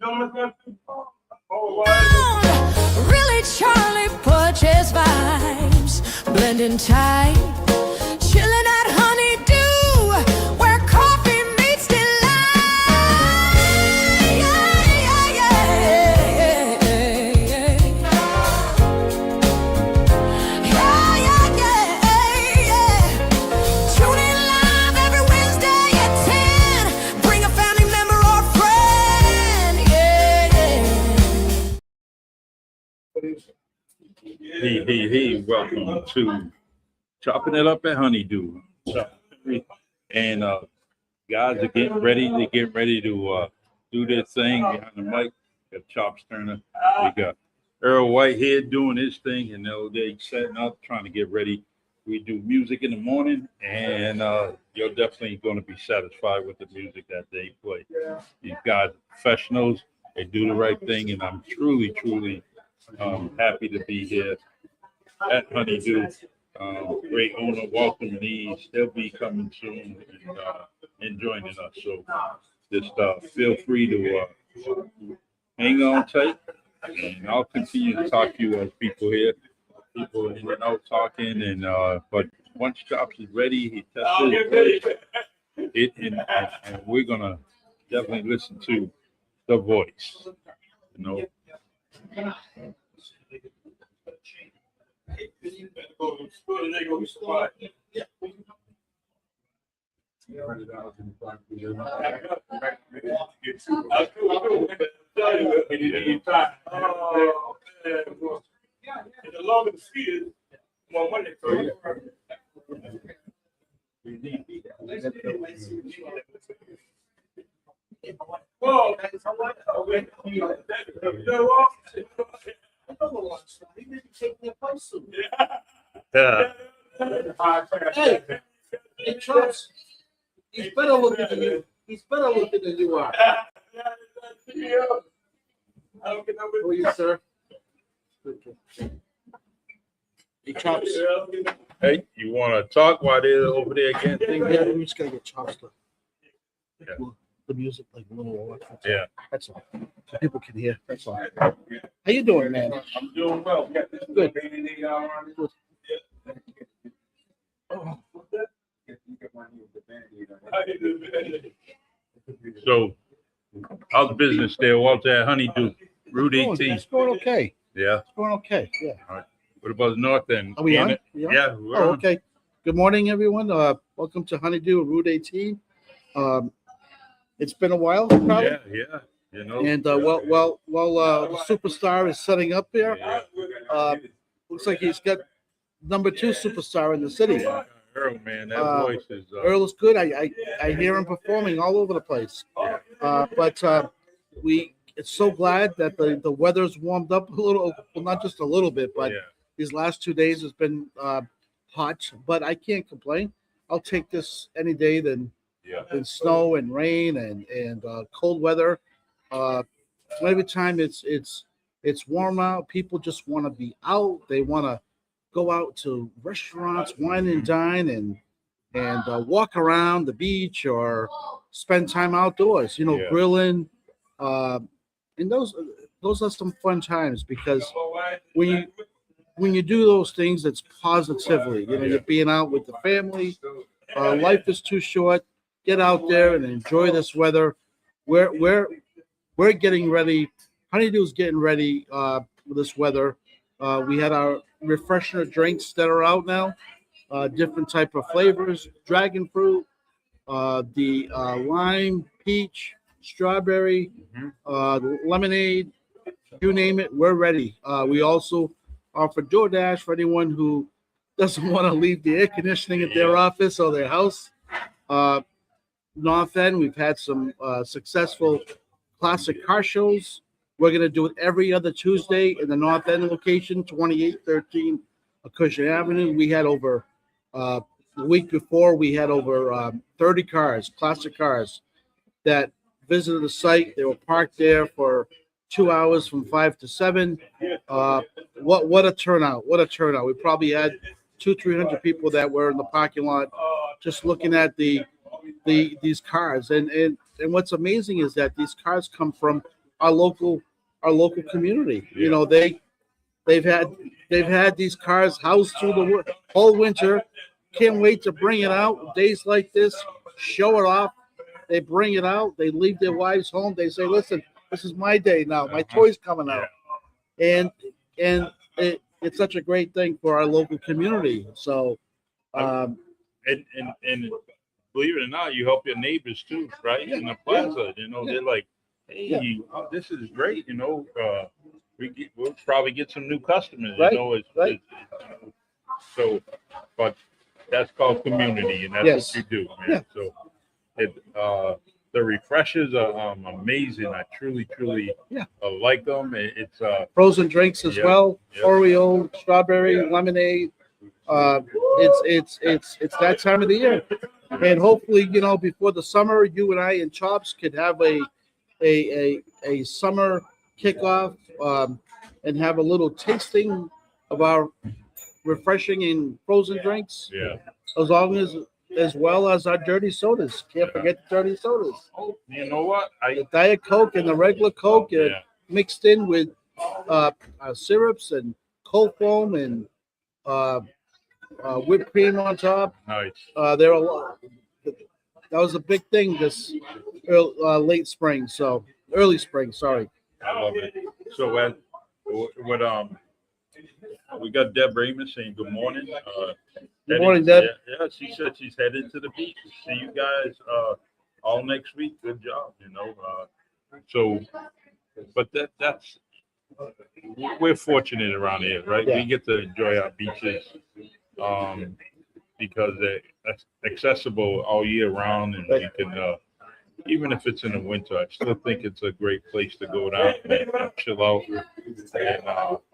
Really Charlie Porches vibes, blending tight, chilling at Honey Dew, where coffee meets delight. Tune in live every Wednesday at 10. Bring a family member or friend. Hey, welcome to Chopping It Up at Honey Dew. And guys are getting ready. They get ready to do their thing behind the mic. We got Chops Turner. We got Earl Whitehead doing his thing, and they're setting up, trying to get ready. We do music in the morning, and you're definitely going to be satisfied with the music that they play. These guys are professionals. They do the right thing, and I'm truly happy to be here at Honey Dew. Great owner, Walter Moniz. They'll be coming soon and joining us. So just feel free to hang on tight, and I'll continue to talk to you as people here. People in and out talking, and but once Chops is ready, he tests it, and we're gonna definitely listen to the voice. You know. The longer the seat is, more money for you. Whoa, Yeah. Hey, Charles, he's better looking than you. He's better looking than you are. How are you, sir? Hey, Chops. Hey, you want to talk while they're over there getting Yeah, things? we just gotta get Chops to Yeah. the music like a little lower. Yeah. That's all. So people can hear. That's all. How you doing, man? I'm doing well. Good. So, how's business there, Walter, at Honey Dew Rte? It's going okay. Yeah. It's going okay. Yeah. What about the North End? Are we on? Yeah. We're Oh, on. okay. Good morning, everyone. Welcome to Honey Dew Rte 18. It's been a while, probably. Yeah. You know. And while the superstar is setting up there, looks like he's got number 2 superstar in the city. Earl, man, that voice is. Earl is good. I hear him performing all over the place. But it's so glad that the weather's warmed up a little. Well, not just a little bit, but these last 2 days has been hot. But I can't complain. I'll take this any day than snow and rain and cold weather. Every time it's warm out, people just want to be out. They want to go out to restaurants, wine and dine, and walk around the beach or spend time outdoors. Grilling. And those are some fun times, because when you do those things, it's positively. You're being out with the family. Life is too short. Get out there and enjoy this weather. We're getting ready. Honeydew's getting ready with this weather. We had our refresher drinks that are out now, different type of flavors: dragon fruit, the lime, peach, strawberry, lemonade, you name it. We're ready. We also offer DoorDash for anyone who doesn't want to leave the air conditioning at their office or their house. North End, we've had some successful classic car shows. We're going to do it every other Tuesday in the North End location, 2813 Acushnet Avenue. We had over, the week before, we had over 30 cars, classic cars, that visited the site. They were parked there for 2 hours from 5 to 7. What a turnout. What a turnout. We probably had 200-300 people that were in the parking lot just looking at these cars. And what's amazing is that these cars come from our local community. Yeah. You know, they've had these cars housed through the whole winter. Can't wait to bring it out. Days like this, show it off. They bring it out. They leave their wives home. They say, "Listen, this is my day now. My toy's coming out," and it's such a great thing for our local community. So, And believe it or not, you help your neighbors too, right? In the plaza, you know, they're like, "Hey, this is great." You know, we'll probably get some new customers. Right, You know, right. So, but that's called community, and that's Yes. what you do, man. Yeah. So, the refreshers are amazing. I truly like them. It's frozen drinks as Yep, well. yep. Oreo, strawberry, lemonade. It's that time of the year, and hopefully, you know, before the summer, you and I and Chops could have a summer kickoff, and have a little tasting of our refreshing and frozen drinks, yeah. as well as our dirty sodas. Can't forget the dirty sodas. Oh, you know what? The Diet Coke and the regular Coke, Yeah. mixed in with syrups and cold foam and whipped cream on top. Nice. There are a lot. That was a big thing this late spring, so early spring. Sorry. I love it. So what we got Deb Raymond saying good morning. Good morning, Deb. Yeah, she said she's headed to the beach. See you guys all next week. Good job, you know. So, but that's we're fortunate around here, right? Yeah. We get to enjoy our beaches because they're accessible all year round, and we can. Even if it's in the winter, I still think it's a great place to go down and chill out and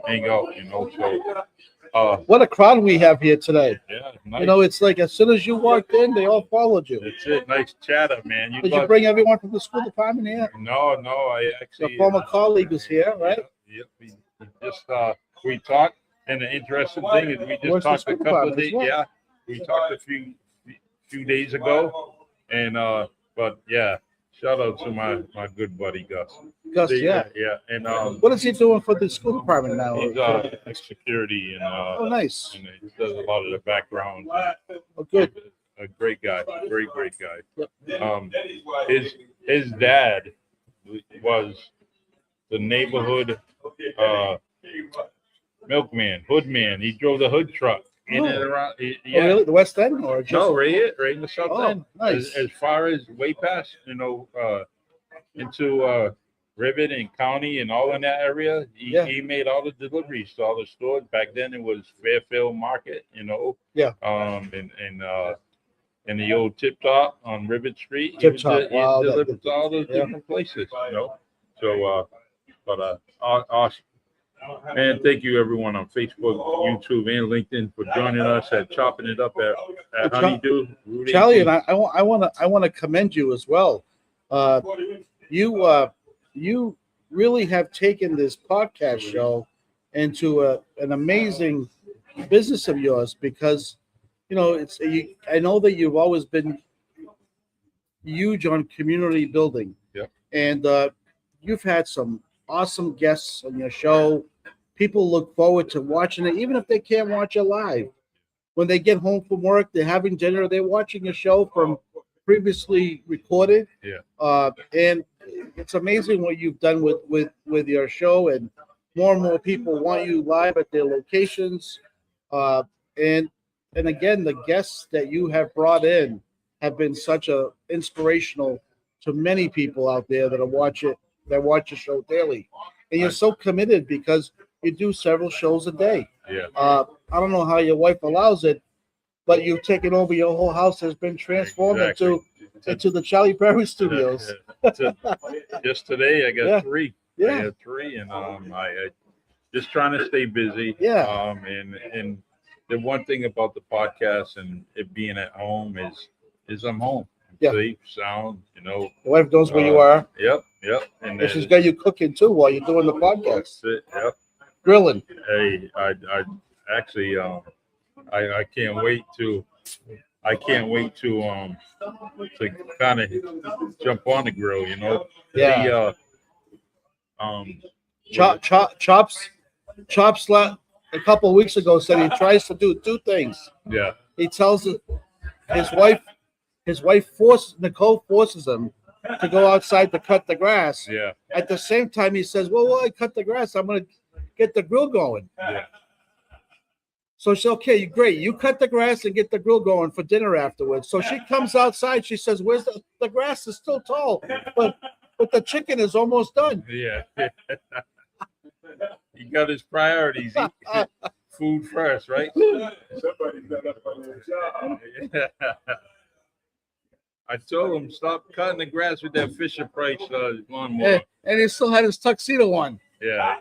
hang out, you know. So, What a crowd we have here today. yeah, nice. You know, it's like as soon as you walked in, they all followed you. That's it. Nice chatter, man. Did you bring everyone from the school department here? No, I actually. The former colleague is here, right? Yep. We just we talked, and the interesting thing is we Where's just the talked a school couple of department as days. well? Yeah, we talked a few days ago, and but yeah, shout out to my good buddy Gus. Gus, yeah. and What is he doing for the school department now? he's security and Oh, nice. and he does a lot of the background. Oh, good. A great guy, great guy. Yep. His dad was the neighborhood milkman, hoodman. He drove the hood truck in and around. Oh, really? The West End or just? No, right in the South Oh, End. nice. As far as way past, you know, into Rivet and County and all in that area, he made all the deliveries to all the stores. Back then it was Fairfield Market, you know. Yeah. And the old Tip Top on Rivet Street. Tip Top. Wow, He delivered to all those different places, you know. So, awesome. And thank you everyone on Facebook, YouTube, and LinkedIn for joining us at Chopping It Up at Honey Dew Rte. Charlie, and I want to commend you as well. You really have taken this podcast show into an amazing business of yours, because you know I know that you've always been huge on community building. Yep. And you've had some awesome guests on your show. People look forward to watching it, even if they can't watch it live. When they get home from work, they're having dinner, they're watching a show from previously recorded. Yeah. And it's amazing what you've done with your show, and more people want you live at their locations. And again, the guests that you have brought in have been such a inspirational to many people out there that watch your show daily. And you're so committed because you do several shows a day. Yeah. I don't know how your wife allows it, but you've taken over. Your whole house has been transformed into the Charlie Perry Studios. Just today I got Yeah. 3. Yeah. I got 3, and I just trying to stay busy. Yeah. And the one thing about the podcast and it being at home is I'm home. I'm Yeah. safe, sound, you know. Your wife knows where you are. Yep. And she's got you cooking too while you're doing the podcast. That's it. Yep. Grilling. Hey, I actually I can't wait to kind of jump on the grill, you know. Yeah. Chops a couple of weeks ago said he tries to do two things. Yeah. He tells his wife Nicole forces him to go outside to cut the grass. Yeah. At the same time, he says, "Well, while I cut the grass, I'm going to get the grill going." Yeah. So she said, "Okay, great. You cut the grass and get the grill going for dinner afterwards." So she comes outside. She says, "Where's the grass is still tall, but the chicken is almost done." Yeah. He got his priorities. Food first, right? Somebody's not up on their job. I told him stop cutting the grass with that Fisher Price lawnmower. And he still had his tuxedo on. Yeah.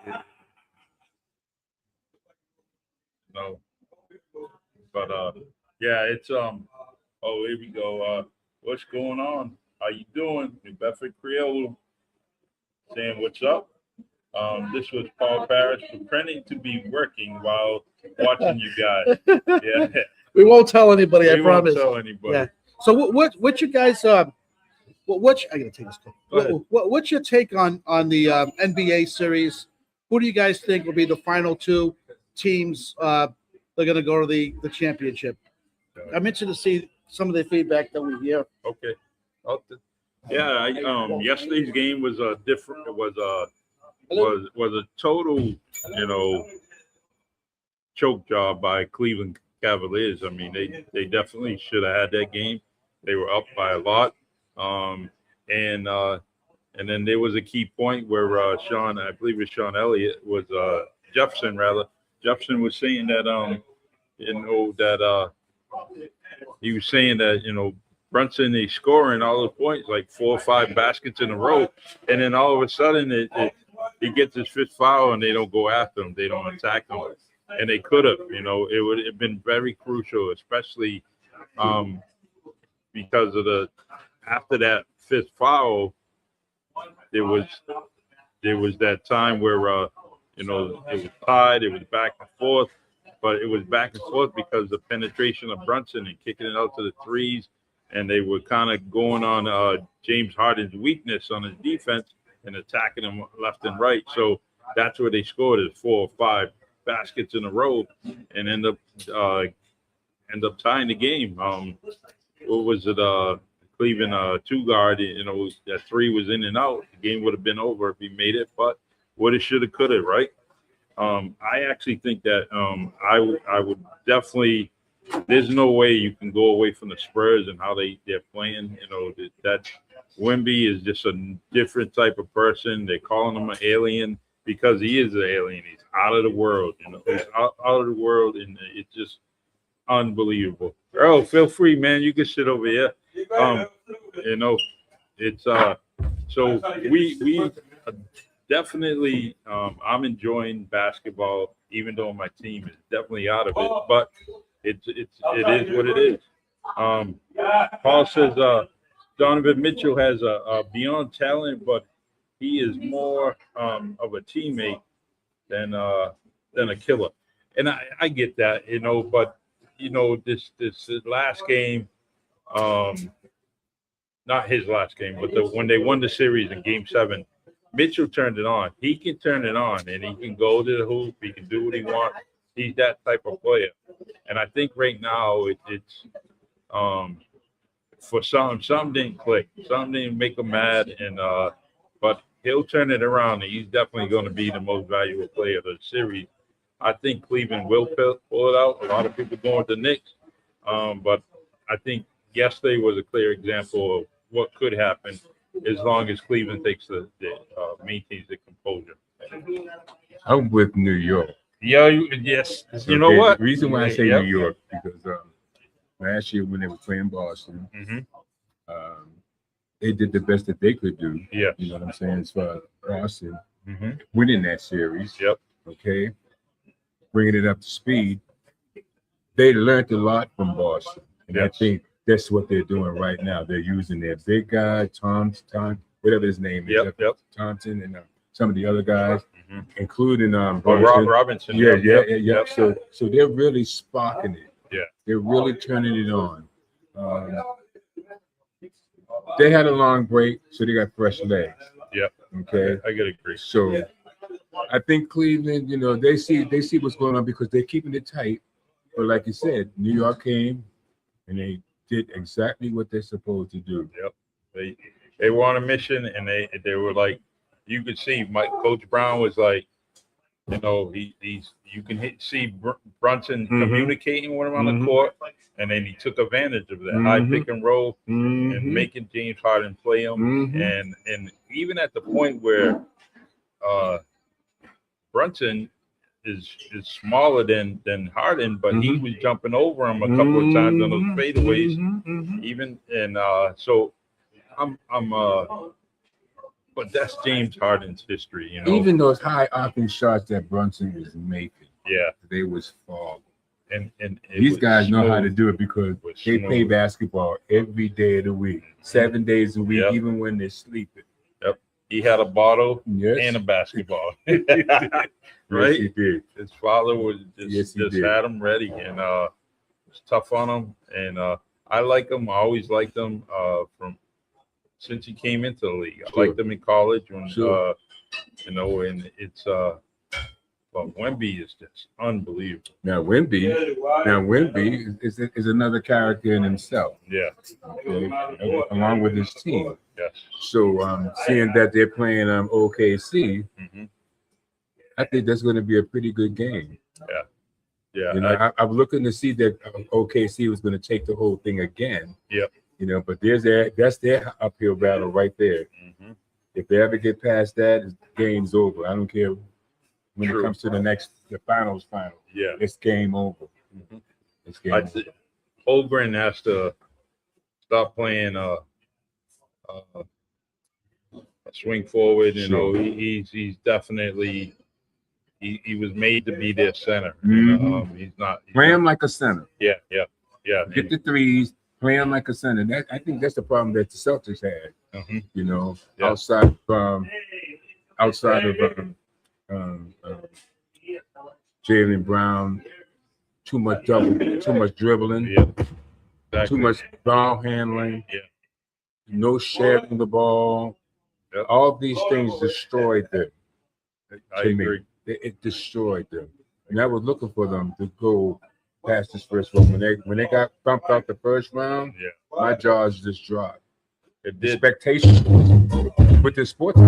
No. But yeah, it's oh, here we go. What's going on? How you doing? New Bedford Creole saying what's up. This was Paul Parrish pretending to be working while watching you guys. Yeah. We won't tell anybody, I We won't promise. tell anybody. Yeah. So what you guys I gotta take this call. Go ahead. What's your take on the NBA series? Who do you guys think will be the final two teams they're gonna go to the championship? I'm interested to see some of the feedback that we hear. Okay. Yeah, yesterday's game was a different. It was a total, choke job by Cleveland Cavaliers. I mean, they definitely should have had that game. They were up by a lot, and then there was a key point where I believe it was Sean Elliott was Jefferson was saying that he was saying that Brunson is scoring all the points, like 4 or 5 baskets in a row, and then all of a sudden he gets his 5th foul and they don't go after him, they don't attack him, and they could have, it would have been very crucial, especially because of after that 5th foul, there was that time where it was tied, it was back and forth, but it was back and forth because the penetration of Brunson and kicking it out to the threes. And they were kind of going on James Harden's weakness on his defense and attacking him left and right. So that's where they scored is 4 or 5 baskets in a row and end up tying the game. What was it? Cleveland 2-guard. That 3 was in and out. The game would have been over if he made it, but woulda, shoulda, coulda, right? I actually think that I would definitely. There's no way you can go away from the Spurs and how they're playing. That Wemby is just a different type of person. They're calling him an alien because he is an alien. He's out of the world. He's out of the world, and it's just unbelievable. Earl, feel free, man. You can sit over here. It's so we definitely. I'm enjoying basketball, even though my team is definitely out of it, but. It is what it is. Paul says Donovan Mitchell has a beyond talent, but he is more of a teammate than a killer. And I get that, but this last game, not his last game, but when they won the series in Game 7, Mitchell turned it on. He can turn it on, and he can go to the hoop. He can do what he wants. He's that type of player. And I think right now it's for something didn't click. Something didn't make him mad, and but he'll turn it around, and he's definitely going to be the most valuable player of the series. I think Cleveland will pull it out. A lot of people going to the Knicks, but I think yesterday was a clear example of what could happen as long as Cleveland maintains the composure. I'm with New York. Yeah, yes. You know what? The reason why I say Yep. New York because last year when they were playing Boston, they did the best that they could do. Yeah. You know what I'm saying? As far as Boston Mm-hmm. winning that series. Yep. Okay. Bringing it up to speed. They learned a lot from Boston. And I Yes. think that's what they're doing right now. They're using their big guy, Tom, whatever his name is. Yep. Thompson and some of the other guys, Mhm. including Rob Brunson. Robinson. Yeah. Yep. So they're really sparking it. Yeah. They're really turning it on. They had a long break, so they got fresh legs. Yep. Okay, I gotta agree. so I think Cleveland, they see what's going on because they're keeping it tight. But like you said, New York came and they did exactly what they're supposed to do. Yep. They were on a mission, and they were like, you could see Coach Brown was like, he's you can see Brunson Mhm. communicating with him on Mhm. the court, and then he took advantage of that high pick and roll and making James Harden play him, and even at the point where Brunson is smaller than Harden, but he was jumping over him a couple of times on those fadeaways, even and so I'm but that's James Harden's history, Even those high octane shots that Brunson was making, Yeah, they was fall. and These guys know how to smooth. do it because Was they play smooth. basketball every day of the week, 7 days a week, Yep. even when they're sleeping. He had a bottle Yes. and a basketball. Yes, Right? he did. His father was Yes, he just did. had him ready, and was tough on him. And I like him. I always liked him from since he came into the league. I Sure. liked him in college when Sure. and it's but Wemby is just unbelievable. Now Wemby is another character in himself, Yeah. okay, along with his team. Yes. So seeing that they're playing OKC, hmm I think that's going to be a pretty good game. Yeah. I'm looking to see that OKC was going to take the whole thing again. Yep. But that's their uphill battle right there. Mhm. If they ever get past that, the game's over. I don't care when True. it comes to the finals. Yeah. It's game over. Mhm. It's game I over. think Holmgren has to stop playing swing forward. Sure. He's definitely he was made to be their center. Mhm. He's not Play him like a center. Yeah. Get the threes. Play him like a center. I think that's the problem that the Celtics had. Mhm. Yeah. Outside of Jaylen Brown, too much dribbling, Yeah. Exactly. too much ball handling. Yeah. No sharing the ball. Yep. All these things destroyed them. I to me. agree. It destroyed them. And I was looking for them to go past this first round. When they got bumped out the first round, Yeah. my jaws just dropped. It The did. expectations with the sports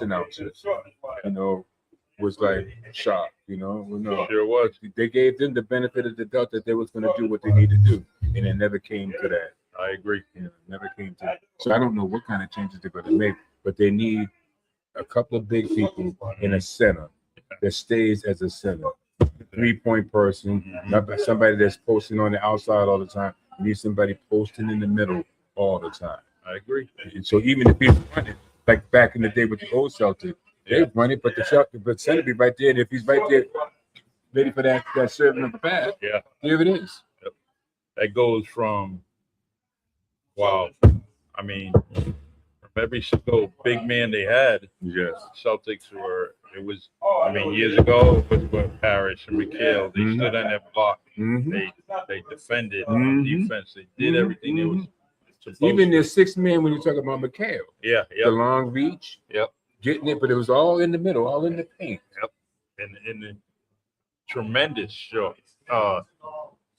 announcers, was like shocked. Sure was. They gave them the benefit of the doubt that they was going to do what they need to do, and it never came to that. I agree. Never came to that. So I don't know what kind of changes they're going to make, but they need a couple of big people in a center that stays as a center. 3-point person, not somebody that's posting on the outside all the time. You need somebody posting in the middle all the time. I agree. And so even if he's running, like back in the day with the old Celtics, they run it, but the center be right there. And if he's right there, ready for that serving of the pass, Yeah. there it is. That goes from I mean, from every single big man they had, Yes. Celtics years ago it was with Parrish and McHale. They stood on that block. Mm-hmm. They defended on defense. They did everything they was supposed Even to. the 6 man when you talk about McHale, Yeah. the long reach, getting it, but it was all in the middle, all in the paint. And the tremendous shot.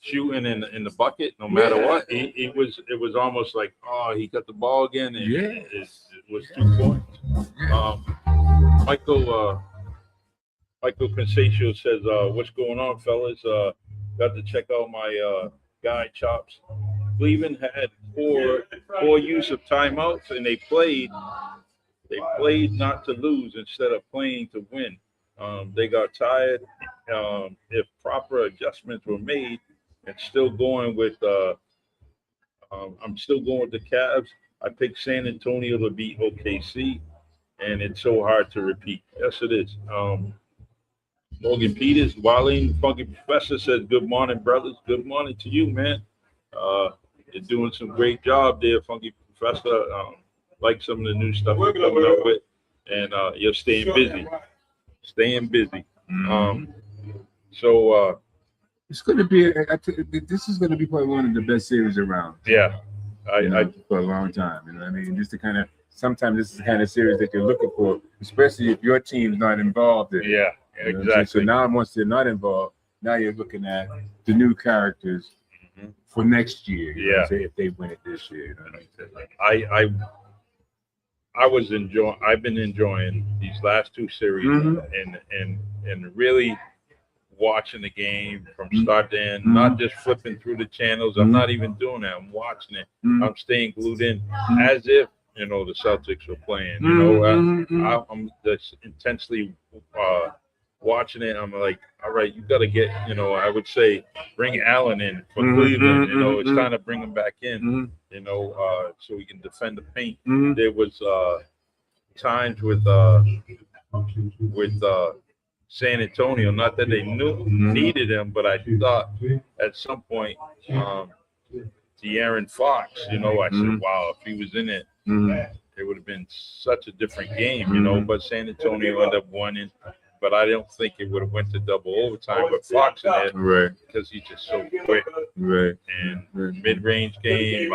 Shooting in the bucket, no matter what. It was almost like, he got the ball again, and it was 2 points. Michael Consaccio says, "What's going on, fellas? Got to check out my guy Chops. Cleveland had poor use of timeouts, and they played not to lose instead of playing to win. They got tired. If proper adjustments were made." And still going with I'm still going with the Cavs. I picked San Antonio to beat OKC, and it's so hard to repeat. Yes, it is. Morgan Peters, Wilding Funky Professor says, "Good morning, brothers. Good morning to you, man. You're doing some great job there, Funky Professor. Like some of the new stuff you're coming up with, and you're staying busy. It's going to be. This is going to be probably one of the best series around. Yeah. for a long time. You know what I mean? Just to kind of sometimes this is the kind of series that you're looking for, especially if your team's not involved in it. Yeah, You know what I'm saying? exactly. So now once they're not involved, now you're looking at the new characters for next year. You know what I'm saying? If they win it this year, you know what I mean? I've been enjoying these last two series and really watching the game from start to end, not just flipping through the channels. I'm not even doing that. I'm watching it. I'm staying glued in as if, you know, the Celtics were playing. You know, I'm just intensely watching it. I'm like, all right, you got to get, you know, I would say bring Allen in for Cleveland. You know, it's time to bring him back in, you know, so we can defend the paint. There was times with San Antonio, not that they needed him, but I thought at some point, De'Aaron Fox, you know, I said, wow, if he was in it, it would have been such a different game, you know. But San Antonio ended up winning, but I don't think it would have went to double overtime. But Fox in it, Right. because he's just so quick Right. and mid-range game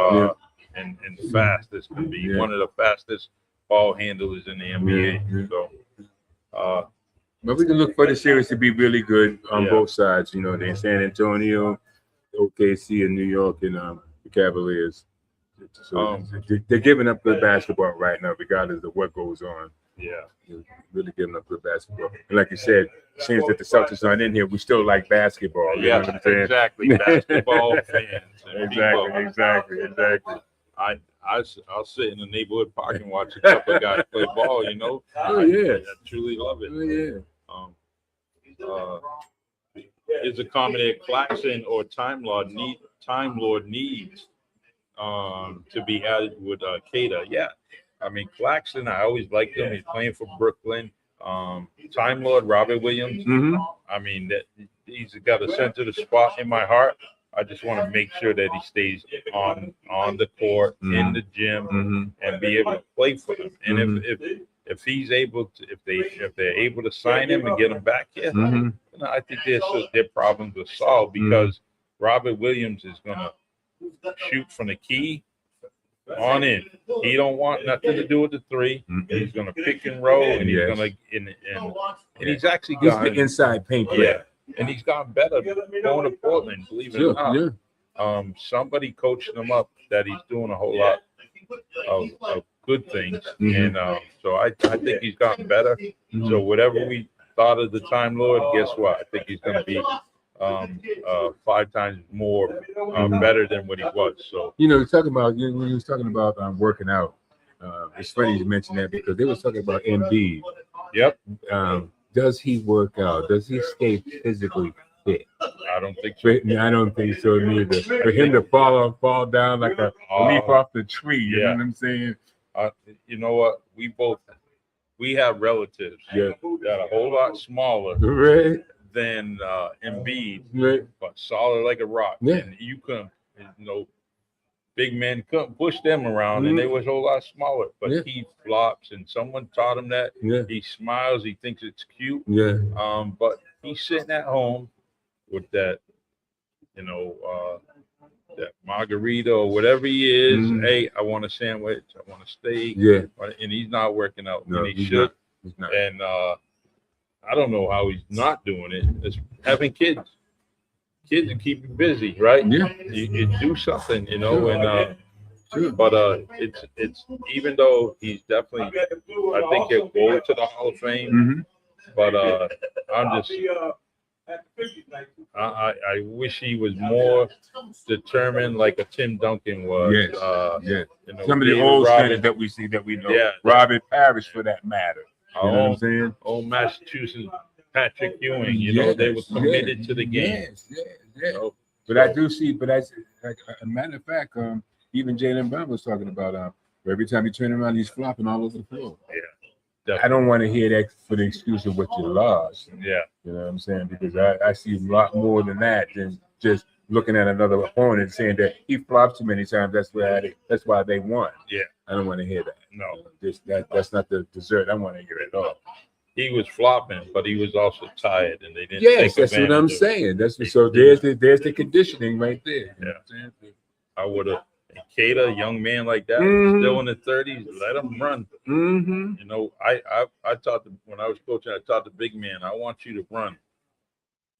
and fast. This could be one of the fastest ball handlers in the NBA. So, but we can look for the series to be really good on both sides. You know, the San Antonio, OKC, and New York, and the Cavaliers. So they're giving up good basketball right now, regardless of what goes on. yeah. They're really giving up good basketball. And like you said, since that the Celtics aren't in here, we still like basketball. You know what I'm saying? Exactly. Basketball fans. And people. Exactly. I'll sit in the neighborhood park and watch a couple of guys play ball, you know. Oh, yeah. I truly love it. Oh, yeah. Is a comment that Claxton or Time Lord needs to be added with Kada. Yeah. I mean, Claxton, I always liked him. He's playing for Brooklyn. Time Lord, Robert Williams. I mean, that he's got a center the spot in my heart. I just want to make sure that he stays on the court, in the gym, and be able to play for them. And if he's able to, if they're able to sign him and get him back here, then I think their problems are solved, because Robert Williams is gonna shoot from the key on in. He don't want nothing to do with the three. He's gonna pick and roll, and he's gonna and he's actually He's got the inside paint player. and he's gotten better going to Portland, believe it or not. Somebody coached him up that he's doing a whole lot of good things. And so I think he's gotten better. So whatever we thought of the Time Lord, guess what? I think he's going to be 5 times more better than what he was. So, You know, when he was talking about working out, it's funny you mentioned that, because they were talking about Embiid. yep, Does he work out? Does he stay physically fit? I don't think so. I don't think so neither. For him to fall down like a leaf off the tree, you know what I'm saying? You know what? We have relatives that are a whole lot smaller Right. than Embiid, Right. but solid like a rock. Yeah. And you couldn't, you know, big men couldn't push them around, and they was a whole lot smaller. But he flops, and someone taught him that. Yeah. He smiles. He thinks it's cute. Yeah. But he's sitting at home with that, you know, that margarita or whatever he is. Hey, I want a sandwich. I want a steak. Yeah. And he's not working out. No, and he he's should. not. He's not. And I don't know how he's not doing it. It's having kids. Kids to keep you busy, right? Yeah. You do something, you know. Sure. But it's even though he's definitely, I think he'll go to the Hall of Fame. But I'm just, I wish he was more determined, like a Tim Duncan was. Yes. You know, Some of the David old Robinson, centers that we see that we know. Yeah. Robert Parrish, for that matter. You know what I'm saying? old Massachusetts Patrick Ewing. You know, they were committed to the game. Yes. You know? But I do see, but as like a matter of fact, even Jaylen Brown was talking about every time you turn around, he's flopping all over the floor. Yeah. I don't want to hear that for the excuse of what you lost. Yeah. You know what I'm saying? Because I see a lot more than that than just looking at another opponent and saying that he flopped too many times. That's why they won. Yeah. I don't want to hear that. No. That's not the dessert I want to hear at all. He was flopping, but he was also tired, and they didn't. Yes, take that's what I'm advantage of it. saying. So there's the conditioning right there. Yeah. I would have educate a young man like that, Mhm. still in the 30s, let him run. Mm-hmm. You know, I taught when I was coaching, I taught the big man, I want you to run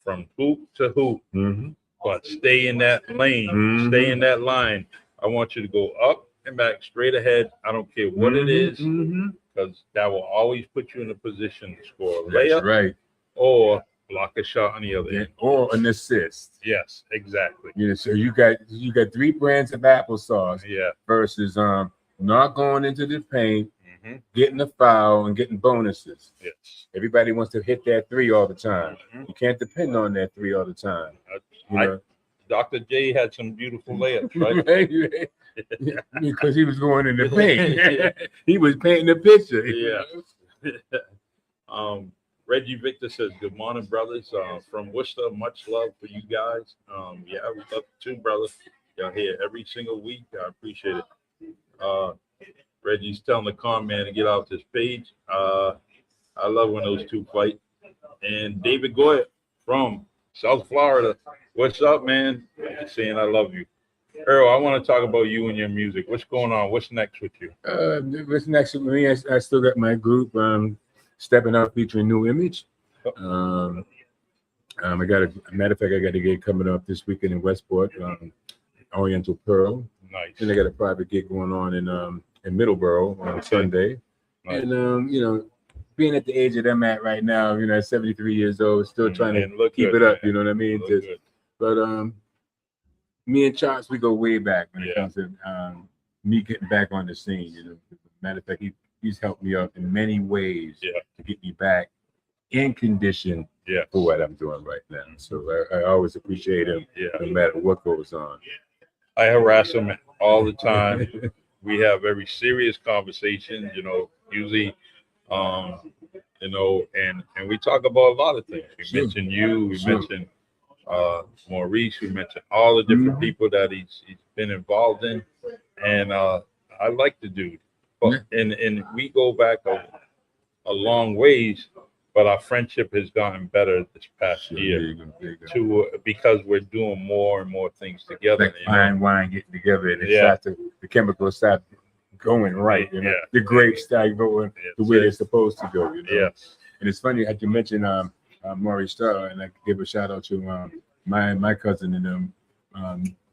from hoop to hoop, Mm-hmm. but stay in that lane, Mhm. stay in that line. I want you to go up and back, straight ahead. I don't care what it is, Mm-hmm. because that will always put you in a position to score a That's layup right. or block a shot on the other Yeah, end. or an assist. Yes, exactly. You know, so you got 3 brands of applesauce Yeah. versus not going into the paint, hmm getting a foul, and getting bonuses. Yes. Everybody wants to hit that 3 all the time. Mhm. You can't depend on that 3 all the time. You know? Dr. J had some beautiful layups, right? Because he was going in the paint. He was painting the picture. Yeah. Reggie Victor says, "Good morning, brothers. From Worcester, much love for you guys. Yeah, we love you too, brother. Y'all here every single week. I appreciate it." Reggie's telling the con man to get off this page. I love when those two fight. And David Goyer from South Florida. What's up, man? Just saying I love you. Earl, I want to talk about you and your music. What's going on? What's next with you? What's next with me? I still got my group, Stepping Up, featuring New Image. I got a matter of fact, I got a gig coming up this weekend in Westport, Oriental Pearl. Nice. And I got a private gig going on in Middleborough on Sunday. Nice. And you know, being at the age that I'm at right now, you know, at 73 years old, still trying to Man, look keep good, it up. man. You know what I mean? Look good. But me and Charles, we go way back when it Yeah. comes to me getting back on the scene. You know, matter of fact, he's helped me out in many ways Yeah. to get me back in condition Yeah. for what I'm doing right now. So I always appreciate him, Yeah. no matter what goes on. I harass him all the time. We have very serious conversations, you know, usually, you know, and we talk about a lot of things. We Sure. mentioned you, we Sure. mentioned Maurice, we mentioned all the different Mhm. people that he's been involved in. And I like the dude. But and we go back a long ways, but our friendship has gotten better this past Sure, year there you go. because we're doing more and more things together. Like you know? fine wine getting together, and it Yeah. starts the chemicals start going right. You know, Yeah. the grapes start going the way Yeah. they're supposed to go. You know? Yes. And it's funny, like you mentioned Maurice Starr, and I give a shout out to my cousin and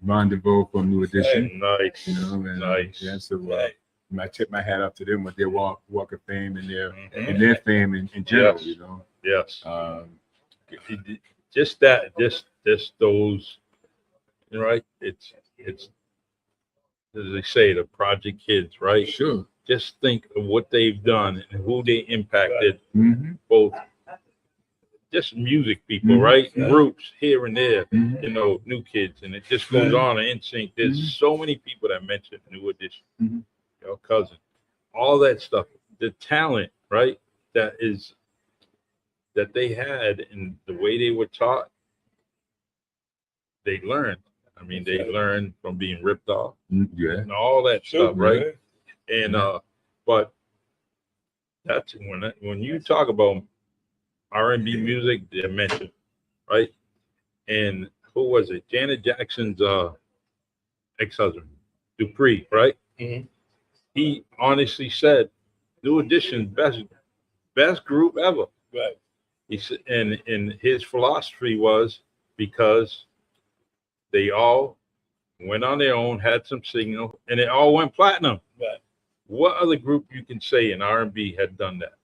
Ron DeVoe from New Edition. Nice. You know, and Nice. yeah, so I tip my hat off to them with their walk of fame and Mhm. and their fame in general. Yes. You know, Yes. Just Just those, you know, right? It's as they say, the project kids, right? sure. Just think of what they've done and who they impacted, Mm-hmm. both just music people, Mhm. right? Yeah. Groups here and there, Mm-hmm. you know, new kids, and it just goes on in sync. There's so many people that mentioned New Edition, Mhm. your cousin, all that stuff, the talent, right? That they had and the way they were taught, they learned. I mean, they learned from being ripped off Yeah. and all that stuff, right? And Yeah. but that's when you talk about R&B music, they're mentioned, right? And who was it? Janet Jackson's ex-husband, Dupree, right? Mhm. He honestly said, "New Edition, best group ever." Right. He said, and his philosophy was because they all went on their own, had some signal, and it all went platinum. Right. What other group you can say in R&B had done that?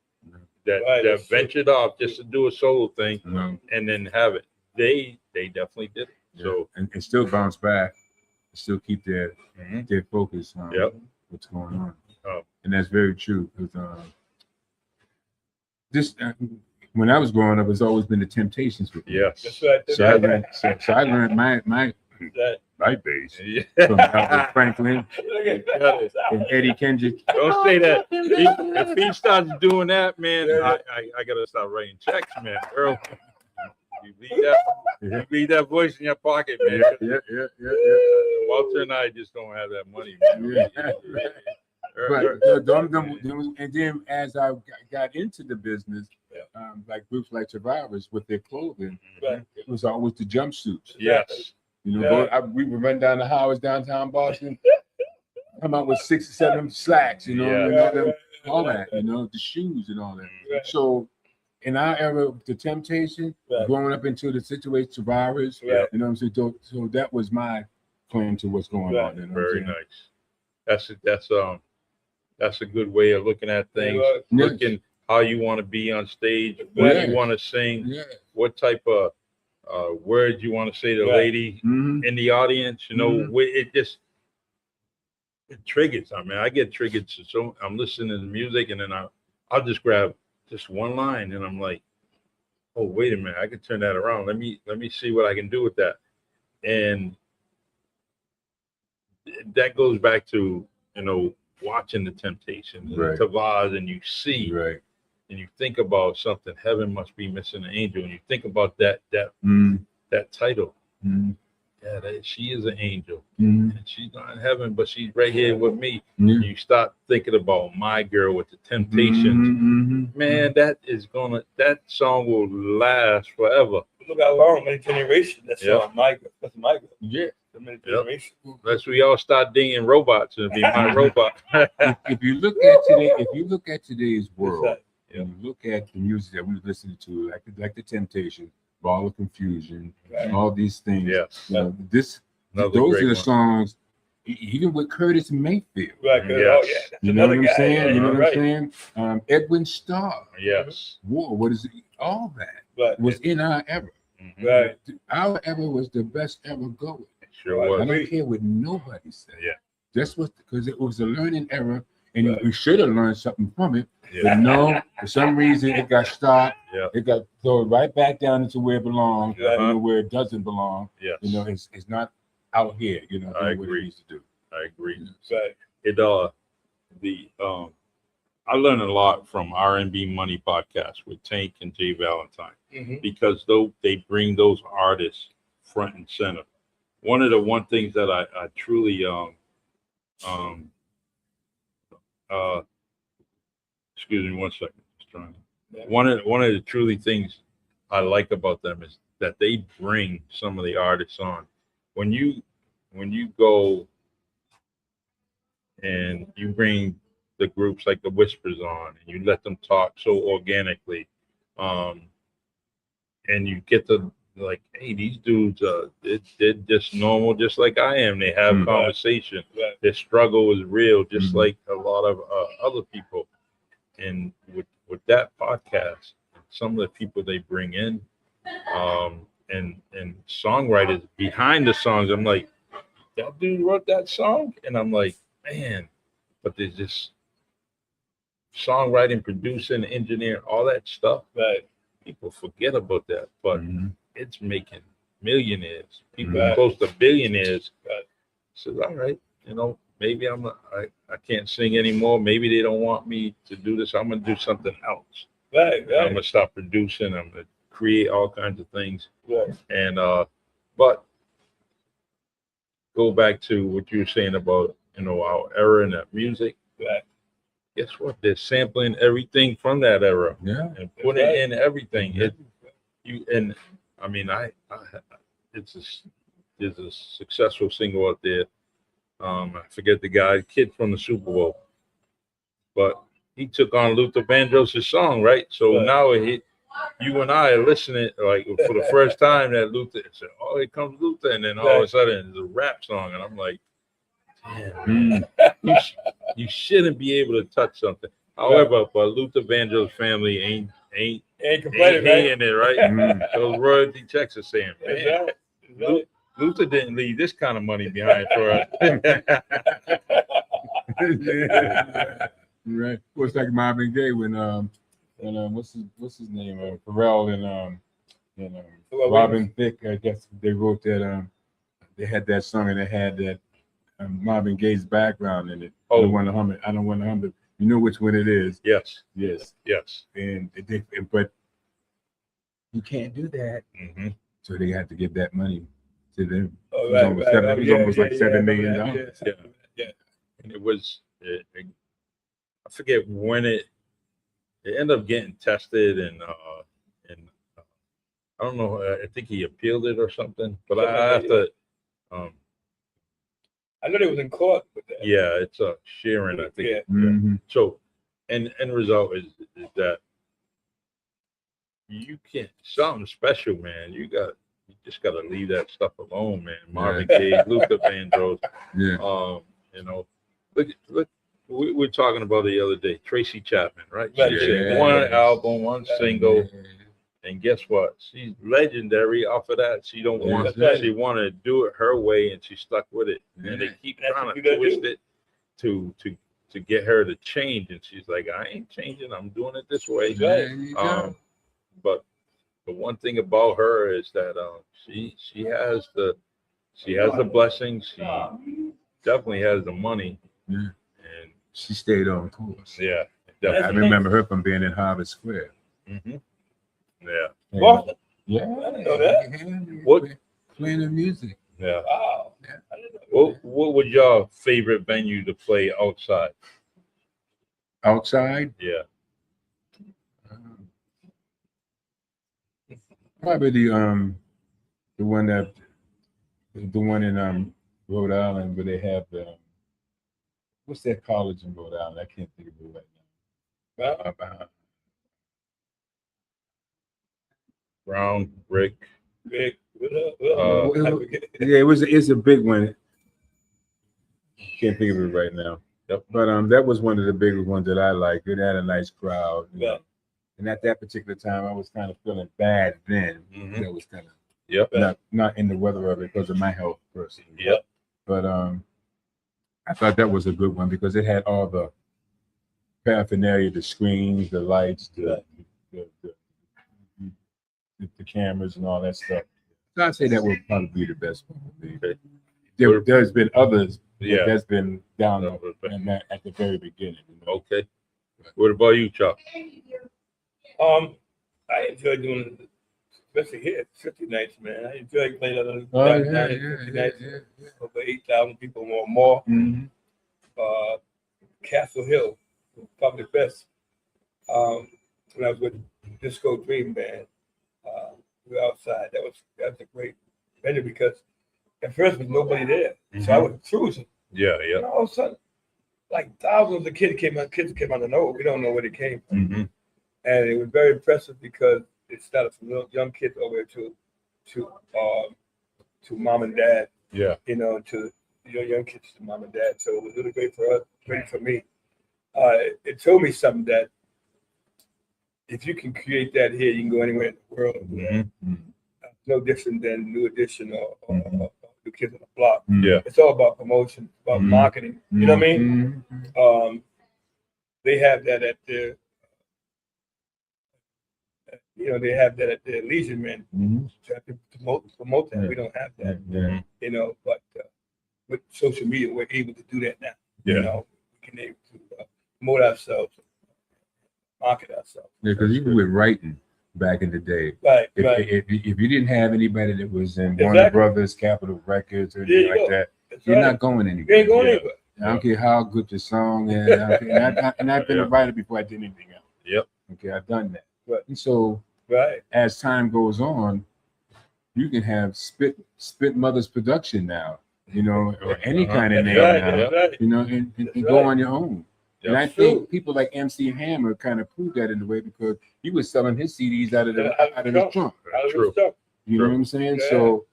That Right, that's true. ventured off just to do a solo thing No. and then have it. They definitely did it. So and still bounce back, still keep their focus on Yep. what's going on. Oh. And that's very true. Because this when I was growing up, it's always been the Temptations with me. yes. That's right. So I learned my That- bass Yeah. from Albert Franklin Look at that. and Eddie Kendrick. Don't say that. If he starts doing that, man, I gotta start writing checks, man. Earl, you leave that voice in your pocket, man. Yeah. Walter and I just don't have that money, man. Yeah. But and then as I got into the business, like groups like Survivors with their clothing, Right. it was always the jumpsuits. Yes. You know, Yeah. we would run down the highways downtown Boston come out with 6 or 7 slacks, you know, Yeah. and all that, you know, the shoes and all that. Right. So in our era, the temptation, Right. growing up into the situation, survivors, Right. you know what I'm saying? So that was my claim to what's going Right. on. You know what I'm Very saying? nice. That's a good way of looking at things. Right. Yes. Looking how you want to be on stage, what Yes. you want to sing, Yeah. what type of words you want to say to the Right. lady Mhm. in the audience. You know, Mhm. it triggers. I mean, I get triggered. So I'm listening to the music, and then I'll just grab just one line, and I'm like, oh, wait a minute, I can turn that around. Let me see what I can do with that. And that goes back to, you know, watching the Temptations and Right. Tavaz, and you see Right. and you think about something. Heaven must be missing an angel, and you think about that Mhm. title. Mhm. Yeah, she is an angel, Mhm. and she's not in heaven, but she's right here with me. Yeah. You start thinking about my girl with the Temptations. Mhm. Man, that song will last forever. Look how long, many generations. That's Yeah. Michael. That's Michael. Yeah. So many Yep. generations. Unless we all start dinging robots, it'll be my robot. If you look at today's world, Right. and you look at the music that we're listening to, like the Temptation, Ball of Confusion, Right. all these things. Yes. You know, Another those great are the one. songs. Even with Curtis Mayfield. Right. 'cause- Yes. Oh, yeah. That's You know what another I'm guy. saying? Yeah, You know you're what I'm right. saying? Edwin Starr, Yes. War. What is it? All that Right. was in our era. Mhm. Right. Our era was the best ever going. Sure Right. I was. don't care what nobody said. Yeah. That's what, because it was a learning era, and Right. we should have learned something from it. Yeah. But no, for some reason, it got stopped. Yeah. It got thrown right back down into where it belongs, Right. you know, where it doesn't belong. Yes. You know, it's not out here. You know, I doing what agree. it needs to do. I agree. Right. I learned a lot from R&B Money podcast with Tank and Jay Valentine, Mm-hmm. because they bring those artists front and center. One of the things that I truly excuse me one second. Just trying to, one of the truly things I like about them is that they bring some of the artists on. When you go and you bring the groups like the Whispers on, and you let them talk so organically, and you get to, like, hey, these dudes, they're just normal, just like I am. They have Mm. conversation. Right. Their struggle is real, just Mhm. like a lot of other people. And with that podcast, some of the people they bring in, and songwriters behind the songs, I'm like, that dude wrote that song, and I'm like, man, but there's just songwriting, producing, engineering, all that stuff. Right. People forget about that, but Mhm. it's making millionaires, people Right. close to billionaires. Right. Says, all right, you know, maybe I can't sing anymore. Maybe they don't want me to do this. I'm gonna do something else. Right. I'm Right. gonna stop producing. I'm gonna create all kinds of things. Right. And but go back to what you were saying about, you know, our era and that music. Right. Guess what? They're sampling everything from that era Yeah. and putting Right. in everything. Yeah. I mean, there's a successful singer out there. I forget the guy, kid from the Super Bowl, but he took on Luther Vandross' song, right? So Right. now you and I are listening, like, for the first time, that Luther said, "Oh, here comes Luther," and then all of a Right. sudden it's a rap song, and I'm like, damn, Mm. you shouldn't be able to touch something. However, but Luther Vandross' family ain't Ain't complaining, right? hating it, right? Mm. Those royalty checks are saying, That's man, right. That's right. Luther didn't leave this kind of money behind for us. Right. Well, it's like Marvin Gaye when what's his name? Pharrell and Well, Robin Thicke. I guess they wrote that. They had that song, and they had that Marvin Gaye's background in it. I Oh. don't want to hum it. I don't want to hum it. You know which one it is? Yes, Yes. yes. But you can't do that, Mm-hmm. so they had to give that money to them. Oh, It was right, almost right. seven- Oh, it was yeah, almost yeah, like yeah, $7 yeah, million. yeah, Yeah. yeah. And it was, I forget when it ended up getting tested, and I don't know. I think he appealed it or something. But I have to. I know they was in court with that. Yeah, it's Sharon, I think. Yeah. Mhm. So, and end result is that you can't something special, man. You just got to leave that stuff alone, man. Marvin Gaye, Luther Vandross. Yeah. You know, look. We were talking about the other day, Tracy Chapman, right? Right, She yeah. did one album, one single, Yeah. and guess what? She's legendary off of that. She don't Yeah. want. That's right. She wanted to do it her way, and she stuck with it. Yeah. And they keep That's trying what to you gotta twist do. it to get her to change, and she's like, I ain't changing. I'm doing it this way. There you go. But the one thing about her is that she has the blessings. She definitely has the money, Yeah. and She stayed on course. yeah, I definitely. remember her from being in Harvard Square. Hmm. Yeah, Boston? Yeah. I didn't know that. Yeah. What? Playing the music. yeah. Wow. Yeah. I didn't know that. What would your favorite venue to play outside? Outside, Yeah. probably the one in Rhode Island where they have the what's that college in Rhode Island? I can't think of it right now. Brown, Rick. Big. Yeah, it's a big one. Can't think of it right now. Yep. But that was one of the bigger ones that I liked. It had a nice crowd. You know? Right. And at that particular time, I was kind of feeling bad then. Mhm. That was kind of Yep. not in the weather of it because of my health personally. Yep. But I thought that was a good one because it had all the paraphernalia, the screens, the lights, the cameras and all that stuff. So I'd say that would probably be the best one. Okay. There's been others Yeah. that's been down No, but- at the very beginning. You know? Okay. What about you, Chuck? I enjoy doing it, especially here, 50 nights, man. I enjoy playing on Oh, down yeah, here, 50 nights, yeah. over 8,000 people or more. Mhm. Castle Hill, probably the best. When I was with Disco Dream Band, we were outside. That's a great venue because at first there was nobody there, so I was cruising. Yeah, And yeah. all of a sudden, like thousands of kids came out the nowhere. We don't know where they came from. Hmm. And it was very impressive because it started from little young kids over to mom and dad, Yeah. to young kids to mom and dad. So it was really great for us, great for me. It told me something that if you can create that here, you can go anywhere in the world. Hmm. No different than New Edition or New Kids on the Block. Yeah. It's all about promotion, about Mhm. marketing. You know what I mean? Mhm. They have that at their they have that at their Leisure Men. Mhm. To have to promote that. Yeah. We don't have that, Yeah. but with social media, we're able to do that now. Yeah. We can able to promote ourselves, market ourselves. Yeah, because even with writing back in the day, Right, if, right. if you didn't have anybody that was in Warner Exactly. Brothers, Capitol Records, or There anything you like go. that, That's you're right. not going You anywhere. ain't going Yeah. anywhere. I don't care how good the song is. I don't care. And I've been Yeah. a writer before I did anything else. Yep. Okay, I've done that. Right. And so Right. as time goes on, you can have Spit Mother's production now, or any Uh-huh. kind of That's name right. now, That's right. and That's go right. on your own. And I That's think true. people like MC Hammer kind of proved that in a way because he was selling his CDs out of Yeah, his trunk. I was True. stuck. You know True. what I'm saying? Yeah. So,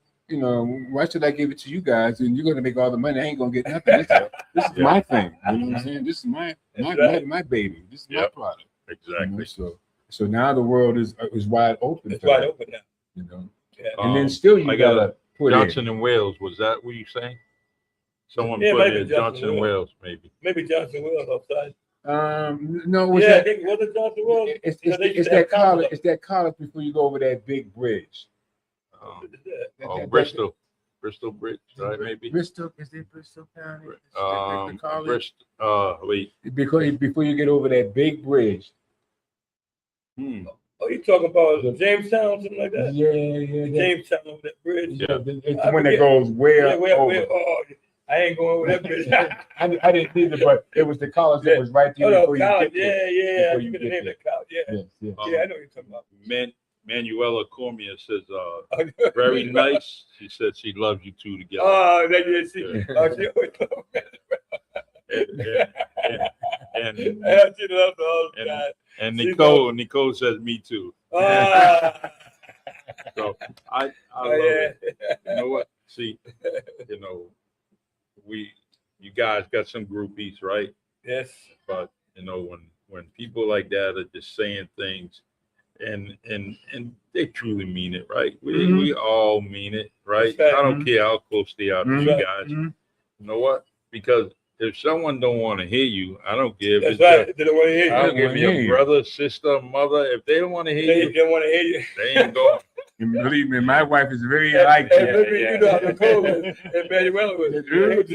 why should I give it to you guys? And you're going to make all the money. I ain't going to get nothing. This is Yeah. my thing. You know what I'm saying? This is my right. my baby. This is my Yep. product. Exactly. So now the world is wide open. It's for wide that, open now. You know, Yeah. and then Um, still you I got gotta put Johnson and Wales. Was that what you saying? Someone Yeah, put maybe in Johnson Johnson and Wales, maybe. Maybe Johnson Wells outside. No, was Yeah, I that? think was it Johnson Wells? It's, Yeah, it's, they used it's to have that college. concerts. It's that college before you go over that big bridge. What is that? Bristol Bridge, right? Maybe. Bristol, is it Bristol County? Is that the college? Bristol. Wait. Before you get over that big bridge. Oh, you talking about Jamestown, something like that? Yeah. Jamestown over that bridge. Yeah. It's I the one that forget. goes way Yeah, up where, over. oh, I ain't going over that bridge. I didn't either, but it was the college that was right there Oh, no, before you college. get there. Yeah. Before You you could get name there. that college. Yeah. Yes. Yeah, I know what you're talking about. Manuela Cormier says, very nice. She said she loves you two together. Oh, that you see. Yeah. Oh, she always loved me. And She loved all the time. and She Nicole says me too. Ah. So I Oh, love yeah. it. You know what? See, you guys got some groupies, right? Yes. But when people like that are just saying things and they truly mean it, right? We all mean it, right? That's right. I don't care how close they are to you Mhm. guys. You know what? Because if someone don't want to hear you, I don't care if That's it's right. They don't want to hear I you. don't give a your brother, sister, mother. If they don't want to hear They you, don't want to hear you. they ain't going. And believe me, my wife is very And, like and that. maybe you know how the code is. And Manuela was. They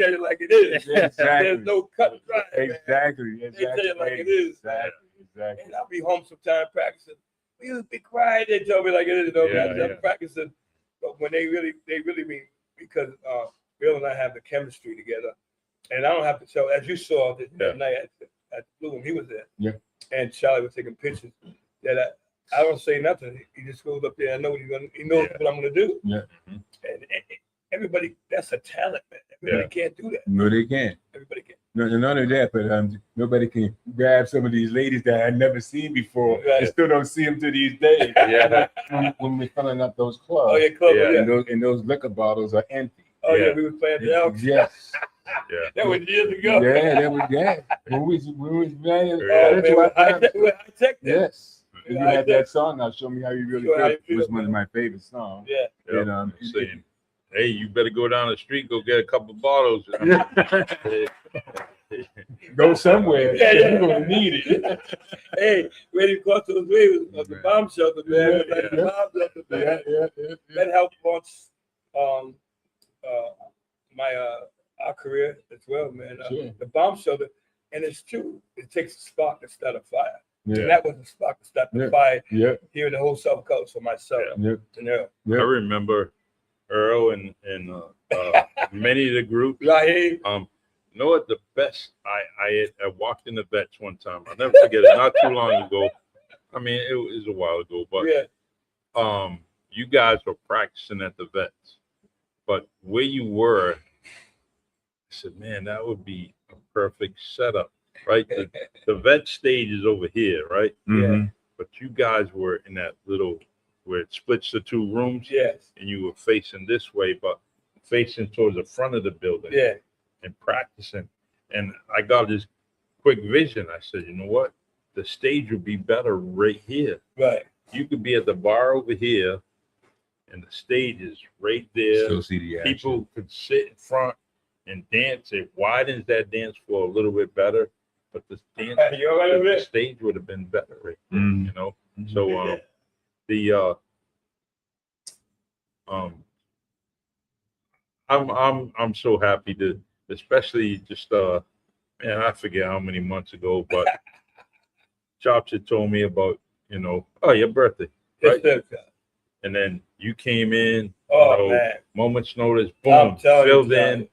tell you like it is. Exactly. There's no cut and dry. Man. Exactly. They tell you like it is. Exactly. And I'll be home sometime practicing. You be quiet. They tell me like it is. I'm practicing. But when they really mean, because Bill and I have the chemistry together. And I don't have to tell, as you saw that night at Bloom, he was there. Yeah. And Charlie was taking pictures. That I don't say nothing. He just goes up there. I know what he knows what I'm going to do. Yeah. And everybody, that's a talent, man. Everybody can't do that. No, they can't. Everybody can't. No, none of that. But nobody can grab some of these ladies that I've never seen before. Right. And still don't see them to these days. Yeah. when we're filling up those clubs. Oh, yeah, club. Yeah. Yeah. And those liquor bottles are empty. Oh, yeah. Yeah. We were playing the Elks. Yes. Yeah. That was years ago. Yeah, that was that. When we was playing, Yeah. Man, we're high-tech then. yes. And you had that song now, Show Me How You Really Show How You Feel. It was Feel, one of man. my favorite songs. Yeah. Yep. And, I'm saying, hey, you better go down the street, go get a couple bottles. Go somewhere. Yeah, yeah. You're gonna need it. Hey, when he crossed those waves of the bomb shelter, man. Yeah, Like the bomb shelter, man. Yeah. That helped launch our career as well, man. Sure. The bomb shelter, and it's true. It takes a spark to start a fire, and Yeah. that was a spark to start the Yeah. fire Yeah. here in the whole South Coast for myself. Yeah. You know, I remember Earl and many of the groups. Raheem, You know what? The best I walked in the vets one time. I'll never forget it. Not too long ago. I mean, it was a while ago, but yeah, you guys were practicing at the vets, but where you were, I said, man, that would be a perfect setup, right? The vet stage is over here, right? Mhm. But you guys were in that little where it splits the two rooms, yes, and you were facing this way, but facing towards the front of the building. yeah, And practicing. And I got this quick vision. I said, you know what? The stage would be better right here. right, You could be at the bar over here, and the stage is right there. Still see the action. People could sit in front and dance. It widens that dance floor a little bit better, but the dance, You all right over the there? stage would have been better, right? Mhm. You know. Mhm. So I'm so happy to, especially just man, I forget how many months ago, but Chops had told me about, your birthday, Yes, right? sir. And then you came in, Oh man, moments notice, I'm boom, telling you, filled in.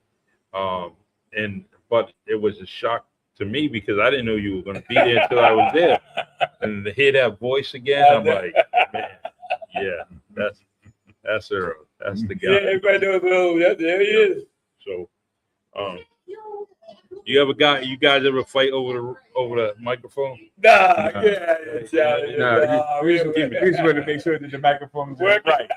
But it was a shock to me because I didn't know you were going to be there until I was there. And to hear that voice again, I'm like, man, yeah, that's Earl. That's the yeah, guy. everybody knows Earl. Yeah, there he is. So, you guys ever fight over the microphone? Nah, Nah. yeah, Charlie. No, we just want to make sure that the microphones are right.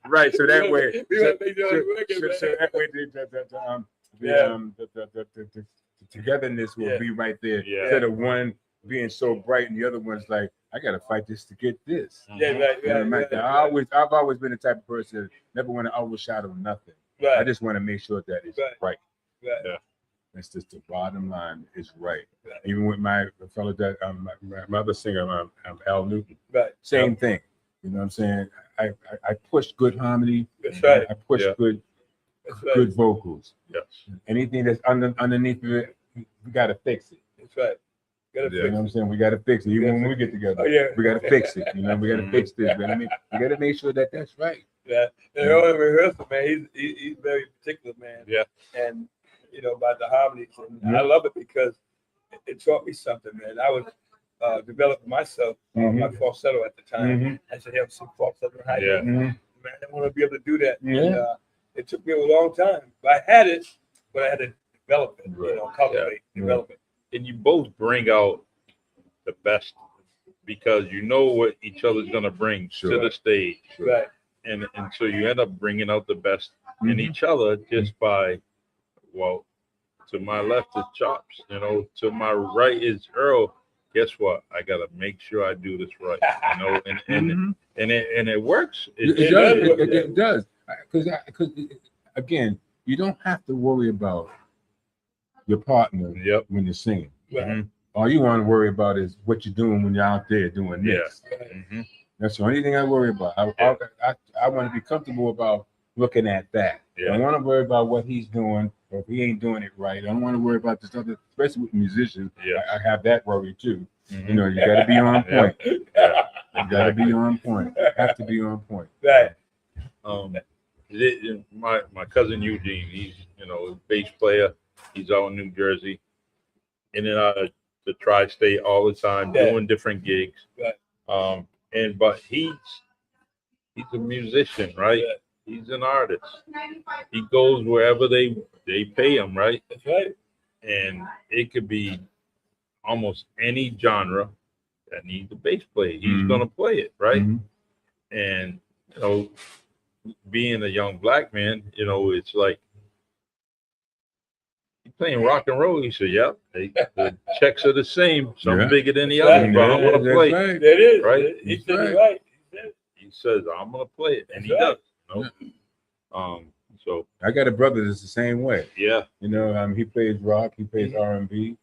Right, so that way, We want to make sure it's working, so man. that way the togetherness will Yeah. be right there. Yeah. Instead of one being so bright and the other one's like, I gotta fight this to get this. Yeah, right, You know, right, I've always been the type of person that never want to overshadow nothing. I right, just want to make sure that it's Right. right. right. That's just the bottom line. Is right. Right. Even with my fellow that my other singer, Al Newton, Right. same thing. You know what I'm saying? I push good harmony. That's right. I push Yeah. That's right. good vocals. Yes. Anything that's underneath of it, we gotta fix it. That's right. Gotta Yeah. You know what I'm saying? We gotta fix it. Even when we get together, Oh yeah. we gotta fix it. You know, we gotta Mhm. fix this. But I mean, we gotta make sure that that's right. Yeah. And all the rehearsal, man, he's very particular, man. Yeah. And about the harmonies, and Yeah. I love it because it taught me something, man. I was developed myself, Mhm. my falsetto at the time. Mhm. I should have some falsetto high. Yeah. Man, I want to be able to do that. Yeah. And, it took me a long time. But I had it, but I had to develop it, Right. cultivate, Yeah. develop it. And you both bring out the best because you know what each other's gonna bring Sure. to the stage, Right. and so you end up bringing out the best in Mhm. each other just by, well, to my left is Chops, to my right is Earl. Guess what? I gotta make sure I do this right, Mhm. and it works. It It does. does work, It does. Because again, you don't have to worry about your partner Yep. when you're singing. Right. Mhm. All you want to worry about is what you're doing when you're out there doing this. Mhm. That's the only thing I worry about. I want to be comfortable about looking at that. I Yeah. don't want to worry about what he's doing or if he ain't doing it right. I don't want to worry about the stuff, especially with musicians. Yeah. I have that worry too. Mhm. You know, you got to be on Yeah. point. Yeah. You got to be on point. Have to be on point. Right. My cousin Eugene, he's a bass player. He's out in New Jersey, in and out of the tri-state all the time, Yeah. doing different gigs. Right. But he's a musician, right? Yeah. He's an artist. He goes wherever they pay him, right? That's right. And it could be almost any genre that needs a bass player. He's Mhm. gonna play it, right? Mhm. And being a young black man, it's like you playing rock and roll. He said, "Yep, the checks are the same. Some Yeah. bigger than the That's other, right. but I'm gonna That's play." right. That is. Right. He That's said right. it right. He said, He says, "I'm gonna play it," and he That's does. So I got a brother that's the same way. yeah, He plays rock, he plays Mhm. R&B,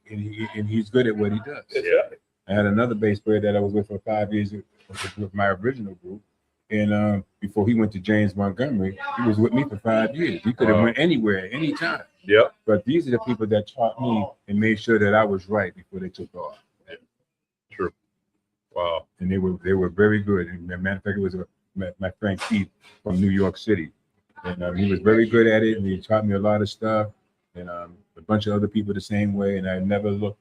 and he's good at what he does. that's Yeah. right. I had another bass player that I was with for 5 years with my original group. And before he went to James Montgomery, he was with me for 5 years. He could have Wow. went anywhere, anytime. yep, But these are the people that taught me and made sure that I was right before they took off. true. Wow. And they were very good. And as a matter of fact, it was my friend Keith from New York City. And he was very good at it, and he taught me a lot of stuff. And a bunch of other people the same way. And I never looked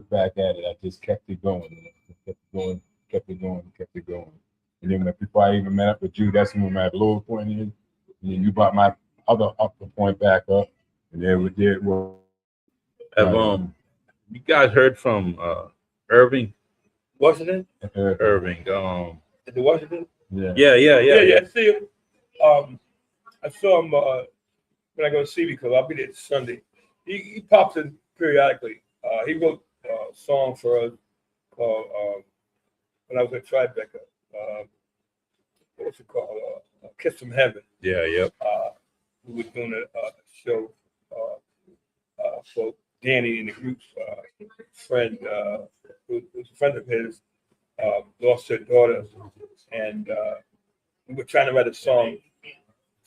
back at it. I just kept it going, kept it going. And then before I even met up with you, that's when my lower point is. And then you brought my other upper point back up, and there we did. Well, Have you guys heard from Irving? Washington? Irving. Is it Washington? yeah. Yeah. See him. I saw him when I go to see because I'll be there Sunday. He pops in periodically. He wrote a song for us called when I was at Tribeca. What's it called? Kiss from Heaven. Yeah, yep. We were doing a show for Danny and the group's friend, who's a friend of his, lost her daughter, and we were trying to write a song.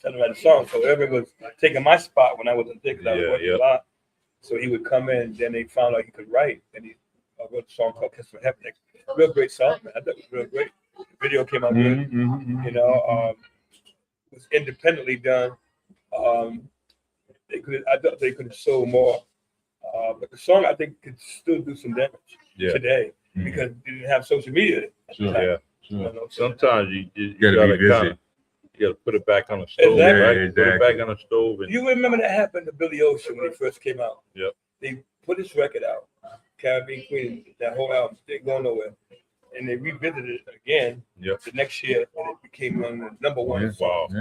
So Irving was taking my spot when I wasn't there because I was Yeah, working yeah. a lot. So he would come in, then they found out he could write, and he wrote a song called "Kiss from Heaven." Real great song, man. I thought it was real great. The video came out good. Mhm. It was independently done. I thought they could have sold more, but the song I think could still do some damage Yeah. today Mhm. because it didn't have social media. Sure. Yeah. Sure. Sometimes you Gotta gotta revisit. kind of you gotta put it back on the stove, Exactly. right? Put Exactly. it back on the stove, and You remember that happened to Billy Ocean when he first came out? Yep. They put his record out, Caribbean Queen, that whole album didn't go nowhere. And they revisited it again Yep. the next year, and it became one of the number one Yeah. songs.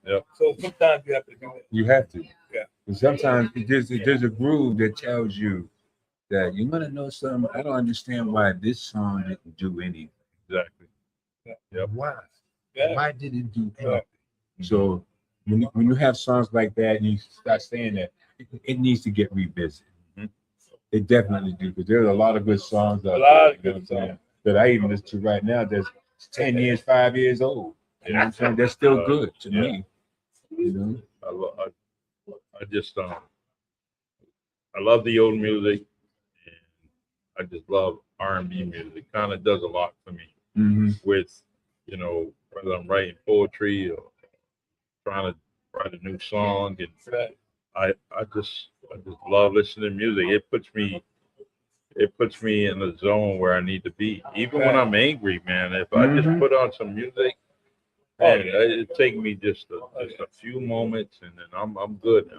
Yeah. So sometimes you have to do that. You have to. Yeah. And sometimes there's a groove that tells you that you want to know something. I don't understand why this song didn't do anything. exactly. Yep. Why? Yeah. Why did it do anything? Right. So when you have songs like that and you start saying that, it needs to get revisited. Mhm. It definitely do, because there's a lot of good songs out A lot there, of you know good what I'm saying, songs. that I even listen to right now that's 10 years, 5 years old. You know what I'm saying? They're still good to me. You know? I just I love the old music, and I just love R&B music. It kind of does a lot for me with whether I'm writing poetry or trying to write a new song, and Right. I just love listening to music. It puts puts me in the zone where I need to be. Even when I'm angry, man, if I just put on some music, man, it take me just a few moments, and then I'm good.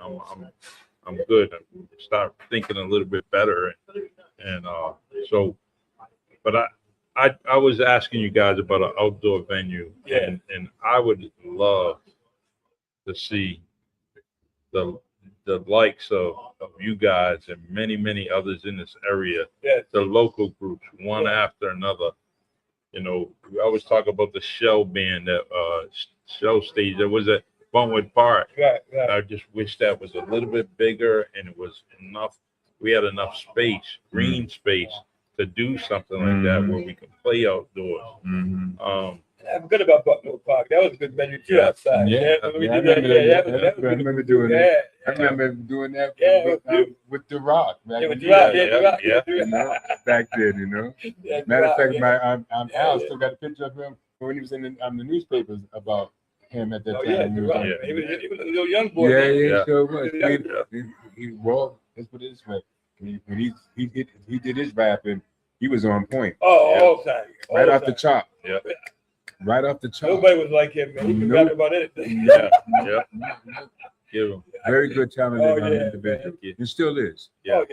I'm good. I start thinking a little bit better, and so. But I was asking you guys about an outdoor venue, and I would love to see the likes of you guys and many others in this area, the local groups, one after another. You know, we always talk about the Shell band, that Shell stage that was at Bunwood Park. Right. I just wish that was a little bit bigger and it was enough. We had enough space, green space, to do something like that where we can play outdoors. I forgot about Bucknell Park. That was a good venue too outside. Yeah, I I remember doing that. I remember doing that with the Rock. Yeah, with the Rock. You know, back then, you know. Matter of fact, Al still got a picture of him when he was in the newspapers about him at that time. He was a little young boy. Yeah, sure was. Well, let's put it this way. When he did his rapping, he was on point. All the time. Right off the chop. Yeah. Right off the chop. Nobody was like him, man. He could rap about anything. Give him. Very good, talented individual. He still is.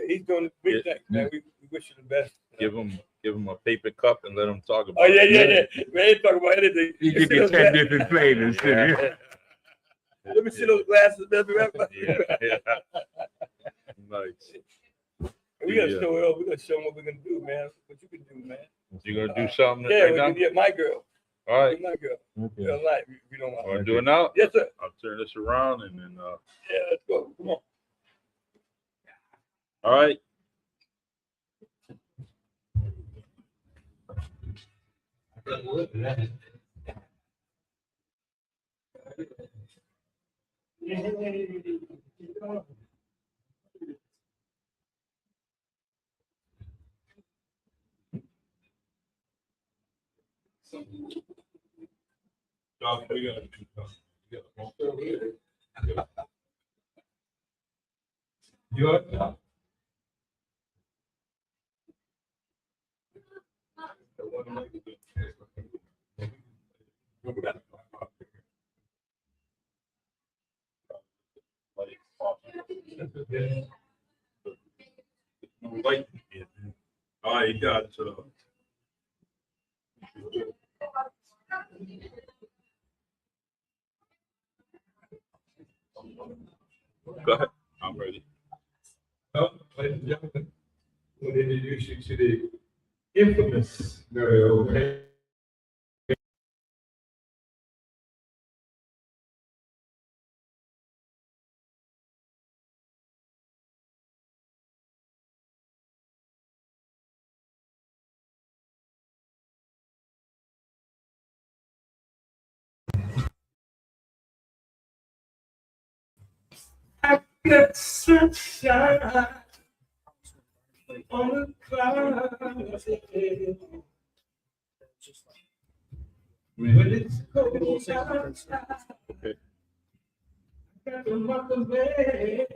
He's doing the big thing, man. We wish you the best. Give him a paper cup and let him talk about it. We ain't talking about anything. You can get 10 different flavors. Let me see those glasses, baby. Nice. We gotta show him. We gotta show him what we're gonna do, man. What you can do, man. You gonna do something Yeah, right we now? can get my girl. All right. My girl. Okay. Tonight, we don't want. Want to do it now? Yes, sir. I'll turn this around and then. Yeah, let's go. Come on. All right. I got Go ahead. I'm ready. Ladies and gentlemen, I want to introduce you to the infamous Mario. I got sunshine on the clouds. When it's cold outside, I got to walk away.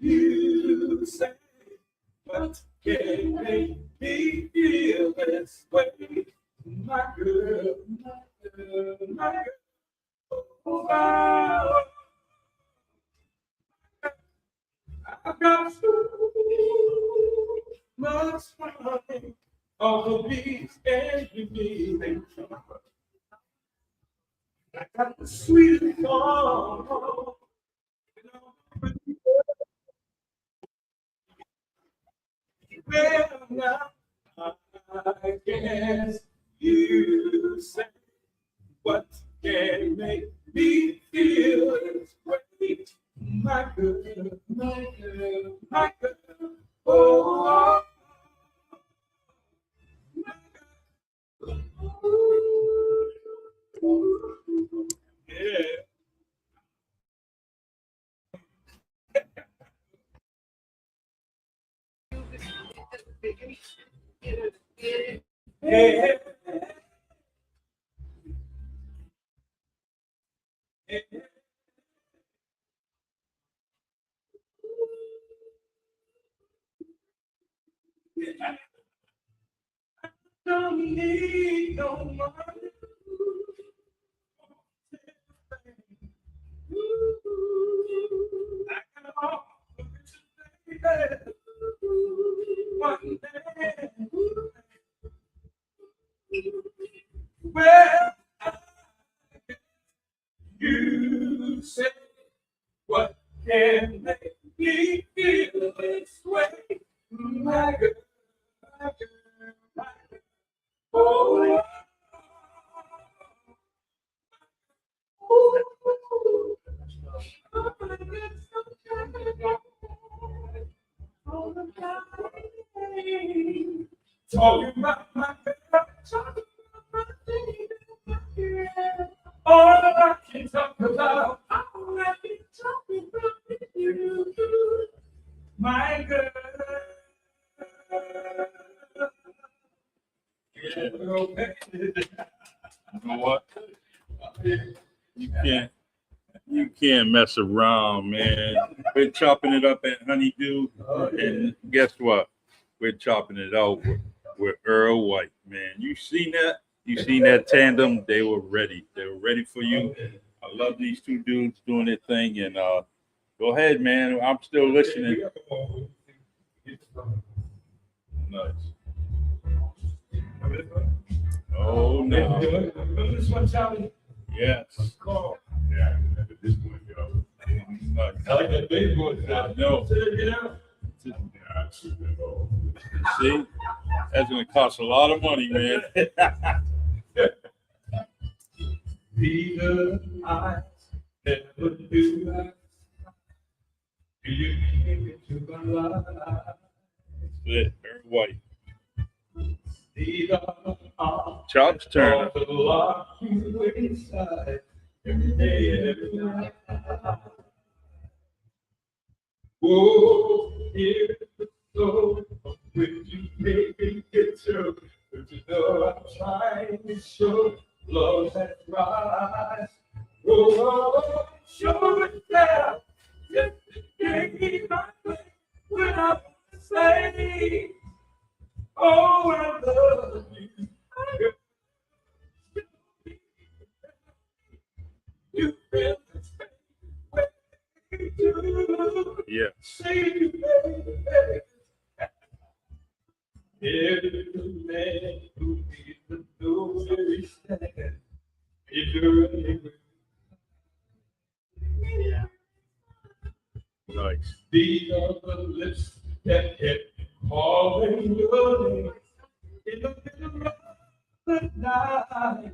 You say, what can make me feel this way? My girl, my girl. Oh, I got so much fun. All the beats and the beat. I got the sweetest song. Well, now I guess you say, what can make me feel this way? My girl, my girl, my girl. Oh, my girl. Yeah. Hey, Don't need no money. I can offer you today. One day. Well, you say what can make me feel this way, my girl, my girl, my girl. Oh, talking about my girl, talking about my baby. All I can talk about, all I can talk about is you, my girl. You know what? You can't mess around, man. We're chopping it up at Honey Dew, and guess what? We're chopping it out with Earl White, man. You seen that? You seen that tandem? They were ready. They were ready for you. I love these two dudes doing their thing, and go ahead, man. I'm still listening. Nice. Oh no. Remember this one, Charlie? Yes. Yeah, at this point, yo. Nice. I like that baseball. No. Get out. Yeah, I shoot that ball. See, that's gonna cost a lot of money, man. Peter, I never do I. Do you came into my life? That's it. Earl White. These are the arms Chops Turner. of the Lord you inside every day and every night. Oh, here's the soul of which you made me get through. But you know I'm trying to show love that rise. Oh, show it down. Just gave my way when I want to say, oh, I love you. You feel the same way too. Yeah. Say you, baby. Every man who needs to know where he stands, if you're angry, Nice. these are the lips that kept calling your name in the middle of the night.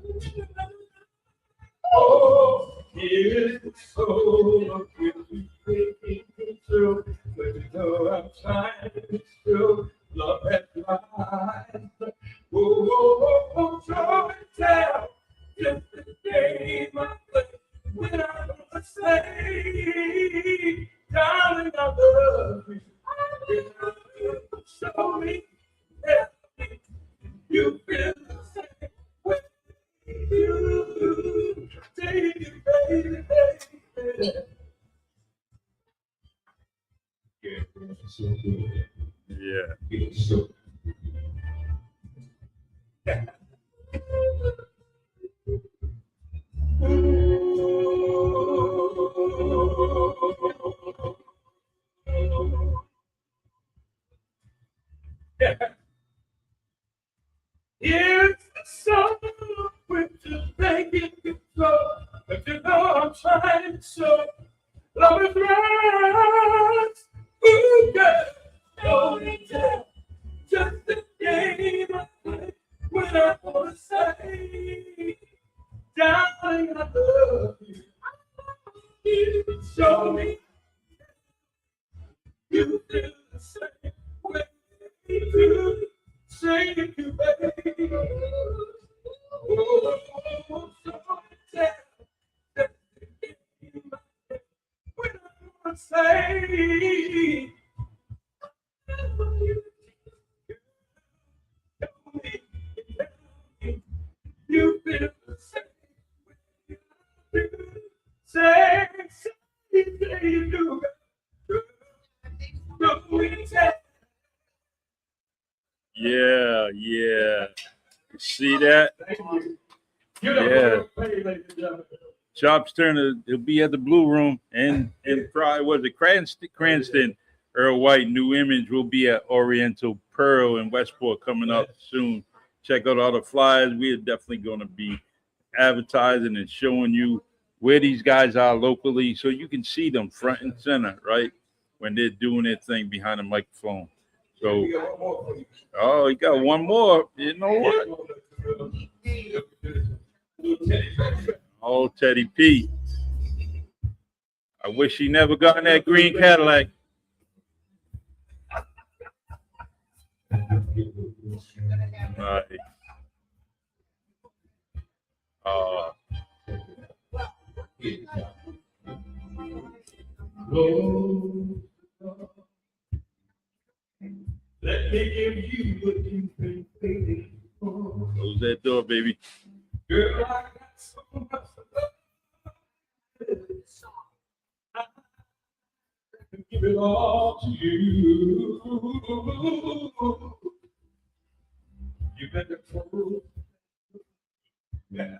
Oh, here is the soul of which you take control, but you know I'm trying to show love at life. Oh, oh, oh, show and tell, just the game I play when I want to say, darling, I love you. Show me, tell me, you feel the same way. You take it, baby, baby. Yeah, it's so good. Yeah. It's so Here's the song with the blanket control, but you know I'm trying to show love is right. Ooh, girl, don't you tell, just the game I play when I want to say, darling, I love you. You show me you feel the same way you say it to baby. Oh, so tell that when I want to say, you feel the same way you do. Say you do. No, we tell. Yeah. See that? Yeah. Chop's turn. He'll be at the Blue Room and Friday was it Cranston. Earl White New Image will be at Oriental Pearl in Westport coming up soon. Check out all the flyers. We are definitely going to be advertising and showing you where these guys are locally, so you can see them front and center, right, when they're doing their thing behind the microphone. So, oh, you got one more. You know what? Oh, Teddy P. I wish he never got in that green Cadillac. Right. Let me give you what you've been waiting for. Close that door, baby. Girl, I got so much love. I can give it all to you. You better prove. Yeah.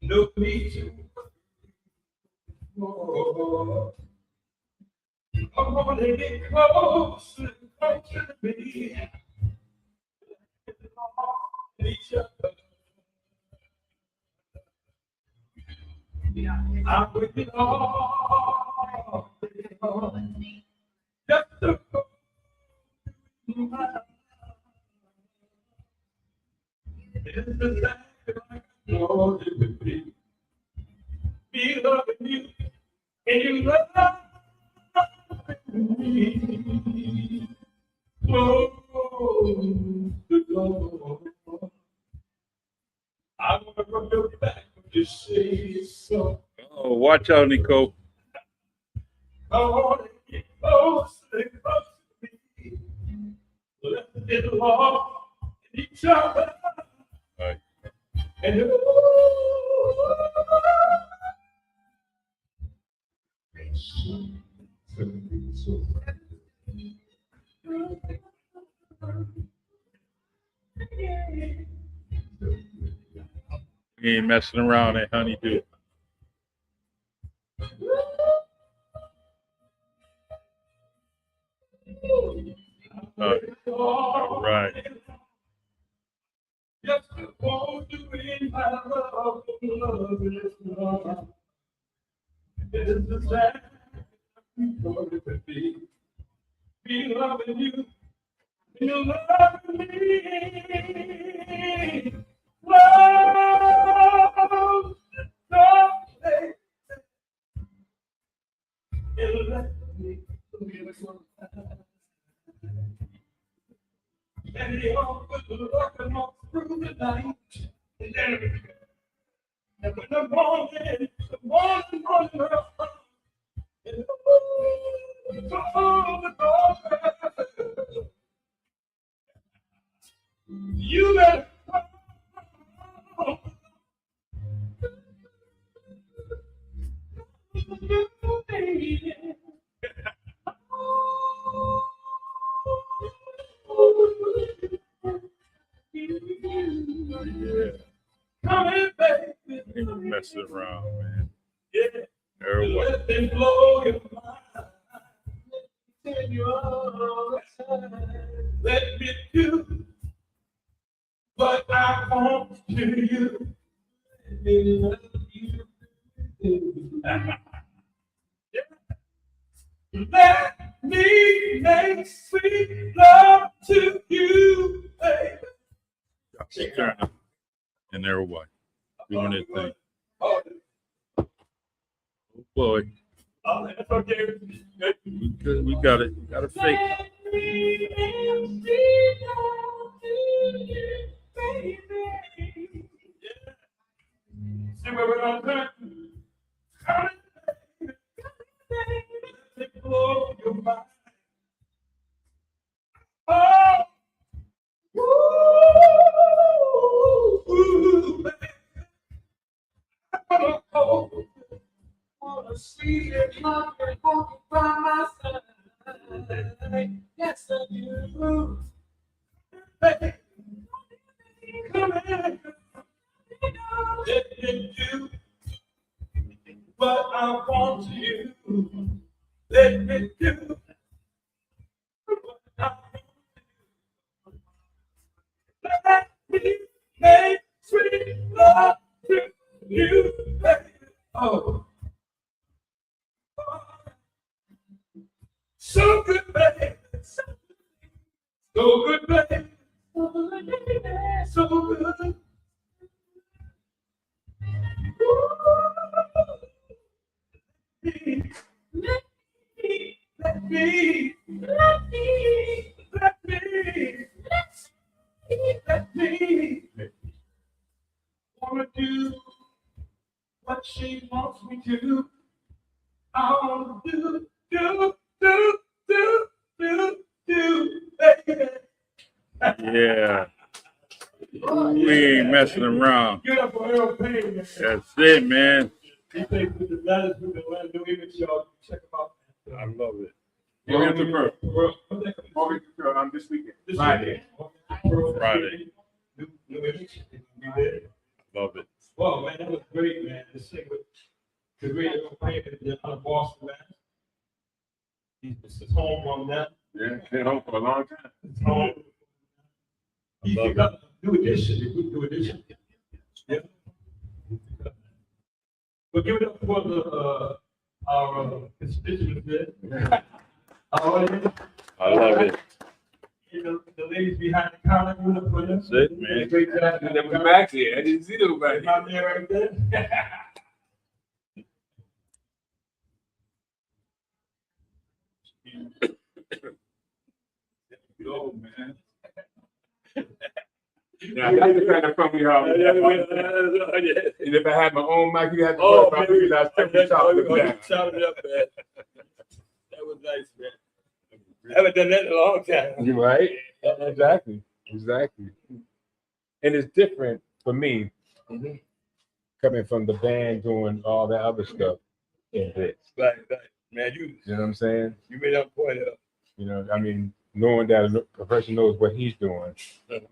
No need to. Oh. I'm gonna get close and close to me. Each other. I'm with it all. Just to go. It's exactly like I thought it would be. Be loving you and you love me. Close the door. I want to rub your back when you say so. Oh, watch out, Nico. I want to get close and close to me. Let's get along in each other. All right. And He ain't messing around at Honey Dew. All right. just want to be my love, love is love. It's the same for it to be loving you, you love me. Love, darling, and let me and the offer to looking all through the night. And then and when the morning and the you better Yeah. come in, baby. Ain't messing around, man. Yeah. Everyone. Let them blow your mind. Tell you all the time. Let me do what I want to you. Let me love you. Let me make sweet love to you, baby. Keep turning. And they're white. Doing their thing. Oh, Oh, boy. that's okay. We got it. We got it fake. Let me make sweet love to you, baby. Yeah. See where we're going to come in, baby. Let it blow your mind. Oh, ooh, baby. Oh, wanna see it walking by my side. Yes, I do. Baby, let me do. Let me make sweet love to you, baby. Oh. So good, baby. So good, baby. So good. Let me wanna do what she wants me to. I wanna do, baby. Yeah. We ain't messing around. Get up for Earl Payne, man. That's it, man. He plays with the Dallas with the Atlanta New Image, y'all. Check him out. I love it. This weekend. This Friday. weekend. Friday. New Image. You did? Love it. Well, man, that was great, man. To sing with the great Earl Payne out of Boston, man. This is home on them. Yeah, been home for a long time. It's home. He love picked up New Edition. New Edition. Yeah. But give it up for the our constituents there. Our audience. I love it. You know, the ladies behind the counter doing it for us. That's it, man. Great job. That was Max here. I didn't see nobody. Out there right there. Yo, man. Yeah, that's the kind of fun we have. And if I had my own mic, you had to Oh, worry about man, me. I was tempting chopping it down. Shout it up, man. That was nice, man. I haven't done that in a long time. You're right. Exactly. Exactly. And it's different for me coming from the band doing all that other stuff in this. Right. Man, you You know what I'm saying? made that point up. You know, I mean, knowing that a person knows what he's doing,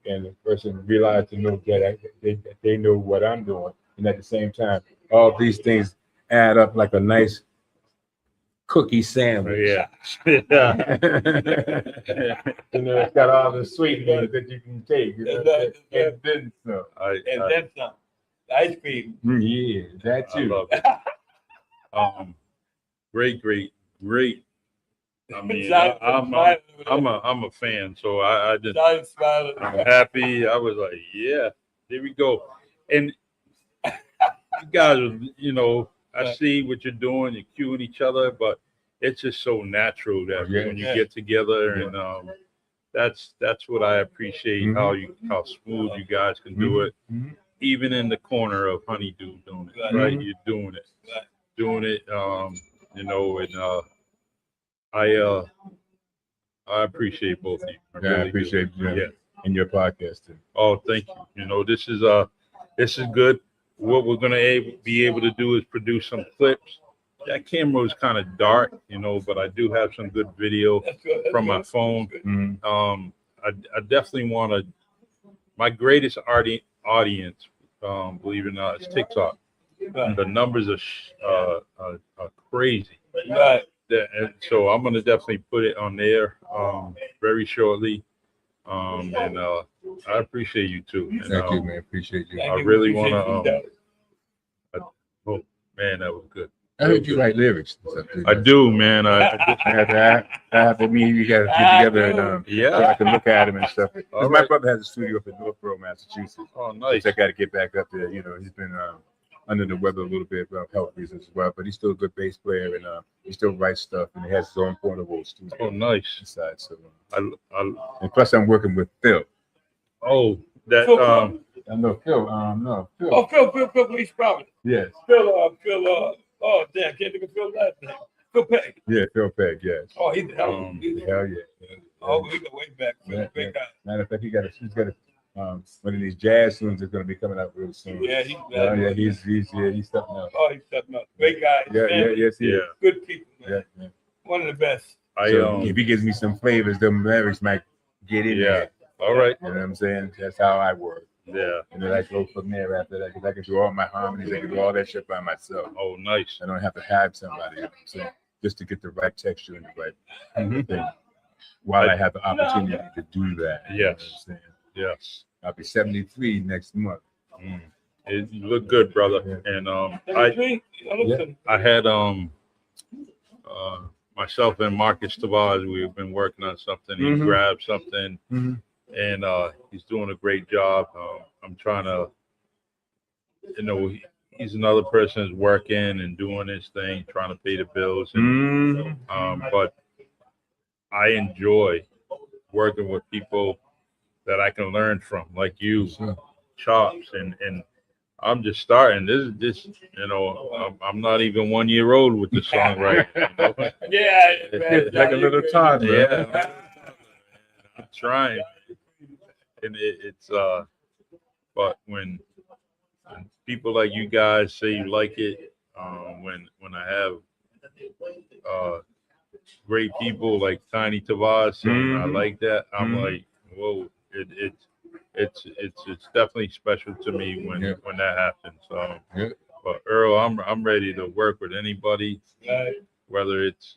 and the person realizes to know that they know what I'm doing, and at the same time, all these things add up like a nice cookie sandwich. Yeah. Yeah. You know, it's got all the sweetness that you can take. You know, That's right. and then some. And then some. The ice cream. Yeah, that I too. love it. Great. I mean, I'm a fan, so I just John smiling. I'm happy. I was like, yeah, there we go. And you guys, you know, I see what you're doing. You're cueing each other, but it's just so natural that when you get together, and that's what I appreciate. How smooth you guys can do it, even in the corner of Honey Dew doing it. Right, you're doing it, you know, and I appreciate both of you. I really appreciate do. you and your podcast too. Oh, thank you. You know, this is good. What we're gonna be able to do is produce some clips. That camera is kind of dark, you know, but I do have some good video from my phone. I definitely want to. My greatest audience, believe it or not, is TikTok. The numbers are crazy. Right. And so I'm gonna definitely put it on there very shortly. And I appreciate you too. And, Thank you, man. Appreciate you. I really want to. Oh man, that was good. I heard you write lyrics and stuff too. I do, man. I have to meet you guys get together and so yeah. I can look at them and stuff. 'Cause All my right. brother has a studio up in Northborough, Massachusetts. Oh, nice. I got to get back up there. You know, he's been under the weather a little bit for health reasons as well, but he's still a good bass player and he still writes stuff and he has his own portable studio. Oh, nice. Inside, so And plus I'm working with Phil. oh, that No, Phil. Phil. Oh, Phil, East Providence. Yes. Phil, oh, damn, can't think of Phil's last name. Phil Peck. Yeah, Phil Pegg. Yes. Oh, he's Hell yeah. Oh, we go way back. Great guy. Matter of fact, he's got one of these jazz tunes that's going to be coming out real soon. Yeah, he's stepping up. Oh, he's stepping up. Great guy. Yes, he is. Good people, man. Yeah. One of the best. So if he gives me some flavors, the lyrics might get in there. All right. You know what I'm saying? That's how I work. Yeah. And then I go from there after that because I can do all my harmonies. I can do all that shit by myself. Oh, nice. I don't have to have somebody. You know what I'm saying? just to get the right texture and the right thing. While I have the opportunity to do that. You know what I'm saying? Yes. I'll be 73 next month. It looked good, brother. And I had myself and Marcus Tavares, we've been working on something. He grabbed something, and he's doing a great job. I'm trying to, he's another person who's working and doing his thing, trying to pay the bills. And, but I enjoy working with people that I can learn from, like you, Chops, and I'm just starting. This, I'm not even 1 year old with the songwriting. Yeah, Like a little toddler. Yeah, I'm trying, and it's but when people like you guys say you like it, when I have great people like Tiny Tavares saying I like that, I'm like, whoa, it's definitely special to me when that happens. But Earl, I'm ready to work with anybody, whether it's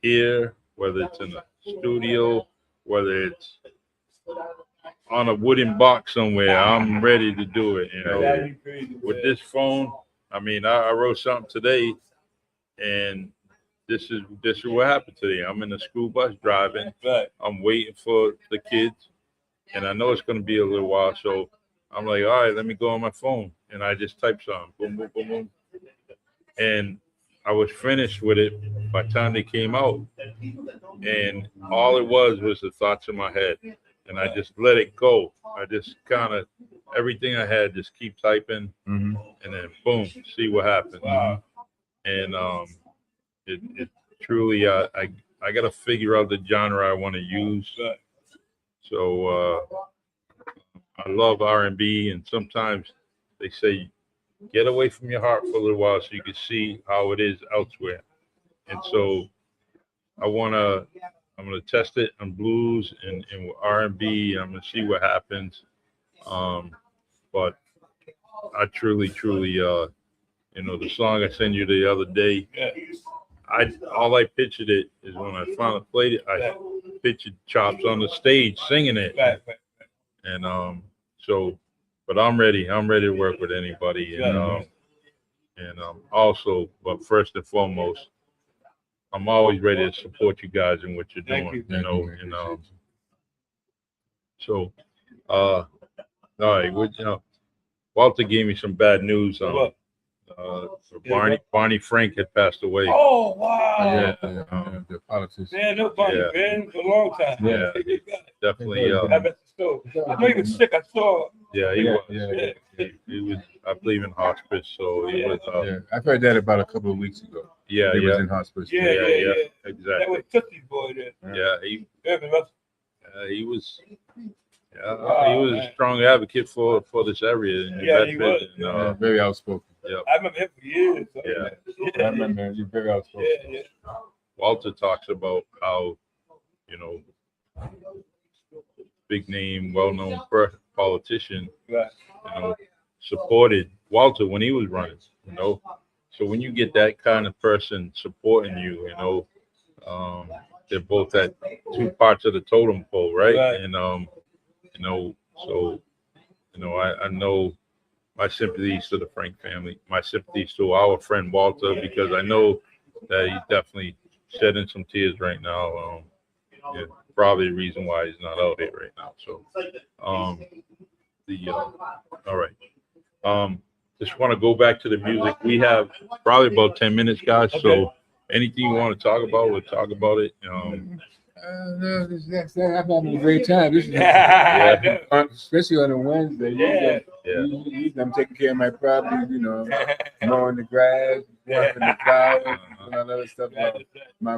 here, whether it's in the studio, whether it's on a wooden box somewhere. I'm ready to do it. With this phone, I mean, I wrote something today, and this is what happened today. I'm in the school bus driving. I'm waiting for the kids, and I know it's going to be a little while. So I'm like, all right, let me go on my phone, and I just typed something, boom, boom, boom, boom, and I was finished with it by the time they came out, and all it was the thoughts in my head, and I just let it go. I just kind of everything I had, just keep typing, and then boom, see what happens. And it truly, I got to figure out the genre I want to use. So I love R&B, and sometimes they say get away from your heart for a little while so you can see how it is elsewhere. And so I'm gonna test it on blues and with R&B. I'm gonna see what happens. But I truly, the song I sent you the other day, all I pictured it is when I finally played it, I pictured Chops on the stage singing it. And but I'm ready to work with anybody. And also, but first and foremost, I'm always ready to support you guys in what you're doing. So all right, Walter gave me some bad news. Barney Frank had passed away. Oh wow! The politician. Yeah, nobody been for a long time. Yeah, definitely. I know he was sick. I saw. Yeah, he was. He was, I believe, in hospice. So he was. I've heard that about a couple of weeks ago. He was in hospice. Yeah, exactly. That was Tootsie's boy there. Yeah, he was. Yeah, he was a strong advocate for this area. He was. Very outspoken. Yeah. I remember him for years. So I remember him. He's very outspoken. Walter talks about how, big name, well-known politician, supported Walter when he was running. So when you get that kind of person supporting you, they're both at two parts of the totem pole, right? And I know my sympathies to the Frank family, my sympathies to our friend Walter, because I know that he's definitely shedding some tears right now. Probably the reason why he's not out here right now. So, all right. Just want to go back to the music. We have probably about 10 minutes, guys. So anything you want to talk about, we'll talk about it. I'm having a great time. This is especially on a Wednesday. I'm taking care of my property, mowing the grass, working the flowers, and all that other stuff. My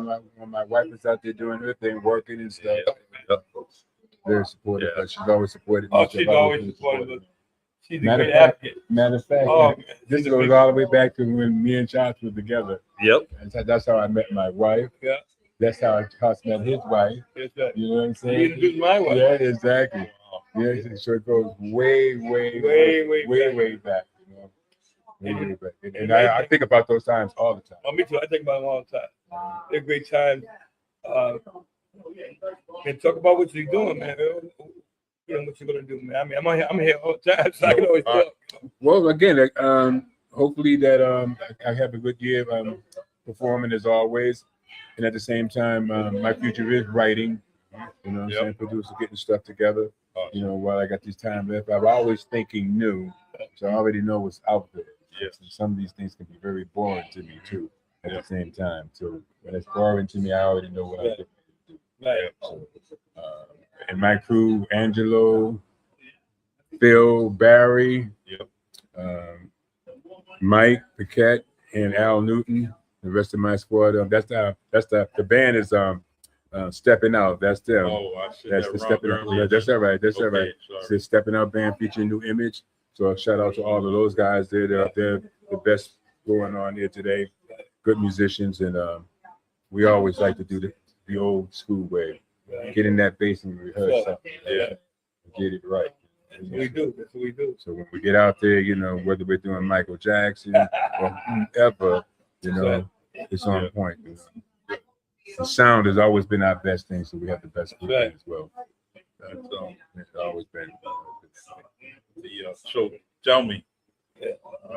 wife is out there doing her thing, working and stuff. Very supportive. She's always supported me. Oh, she's always supportive us. She's a great advocate. Matter of fact, this goes all the way back to when me and Chops were together. Yep. And that's how I met my wife. Yeah. That's how Chops met his wife. Yes, sir. You know what I'm saying? He introduced my wife. Yeah, exactly. Yeah, so it goes way back. And I think about those times all the time. Oh, me too. I think about them all the time. They're great times. And talk about what you're doing, man. You know what you're gonna do, man. I mean, I'm here all the time, so I can always talk. Well, again, hopefully that I have a good year performing as always, and at the same time, my future is writing. You know, what I'm saying, producer, getting stuff together. You know, while I got this time left, I'm always thinking new, so I already know what's out there. Yes, and some of these things can be very boring to me too. At the same time, so when it's boring to me, I already know what I'm doing. Right. So, and my crew, Angelo, Phil, Barry, Mike Paquette, and Al Newton. The rest of my squad. That's the band is stepping out. That's them. Oh, I see. That's the stepping out. Yeah, that's all right. That's all right. It's the stepping out band featuring New Image. So a shout out to all of those guys there. They're up there, the best going on here today. Good musicians, and we always like to do the old school way. Get in that bass and rehearse something. Yeah, get it right. That's what we do. That's what we do. So when we get out there, you know, whether we're doing Michael Jackson or whoever, you know, it's on point. You know. The sound has always been our best thing, so we have the best food as well. It's always been. So tell me,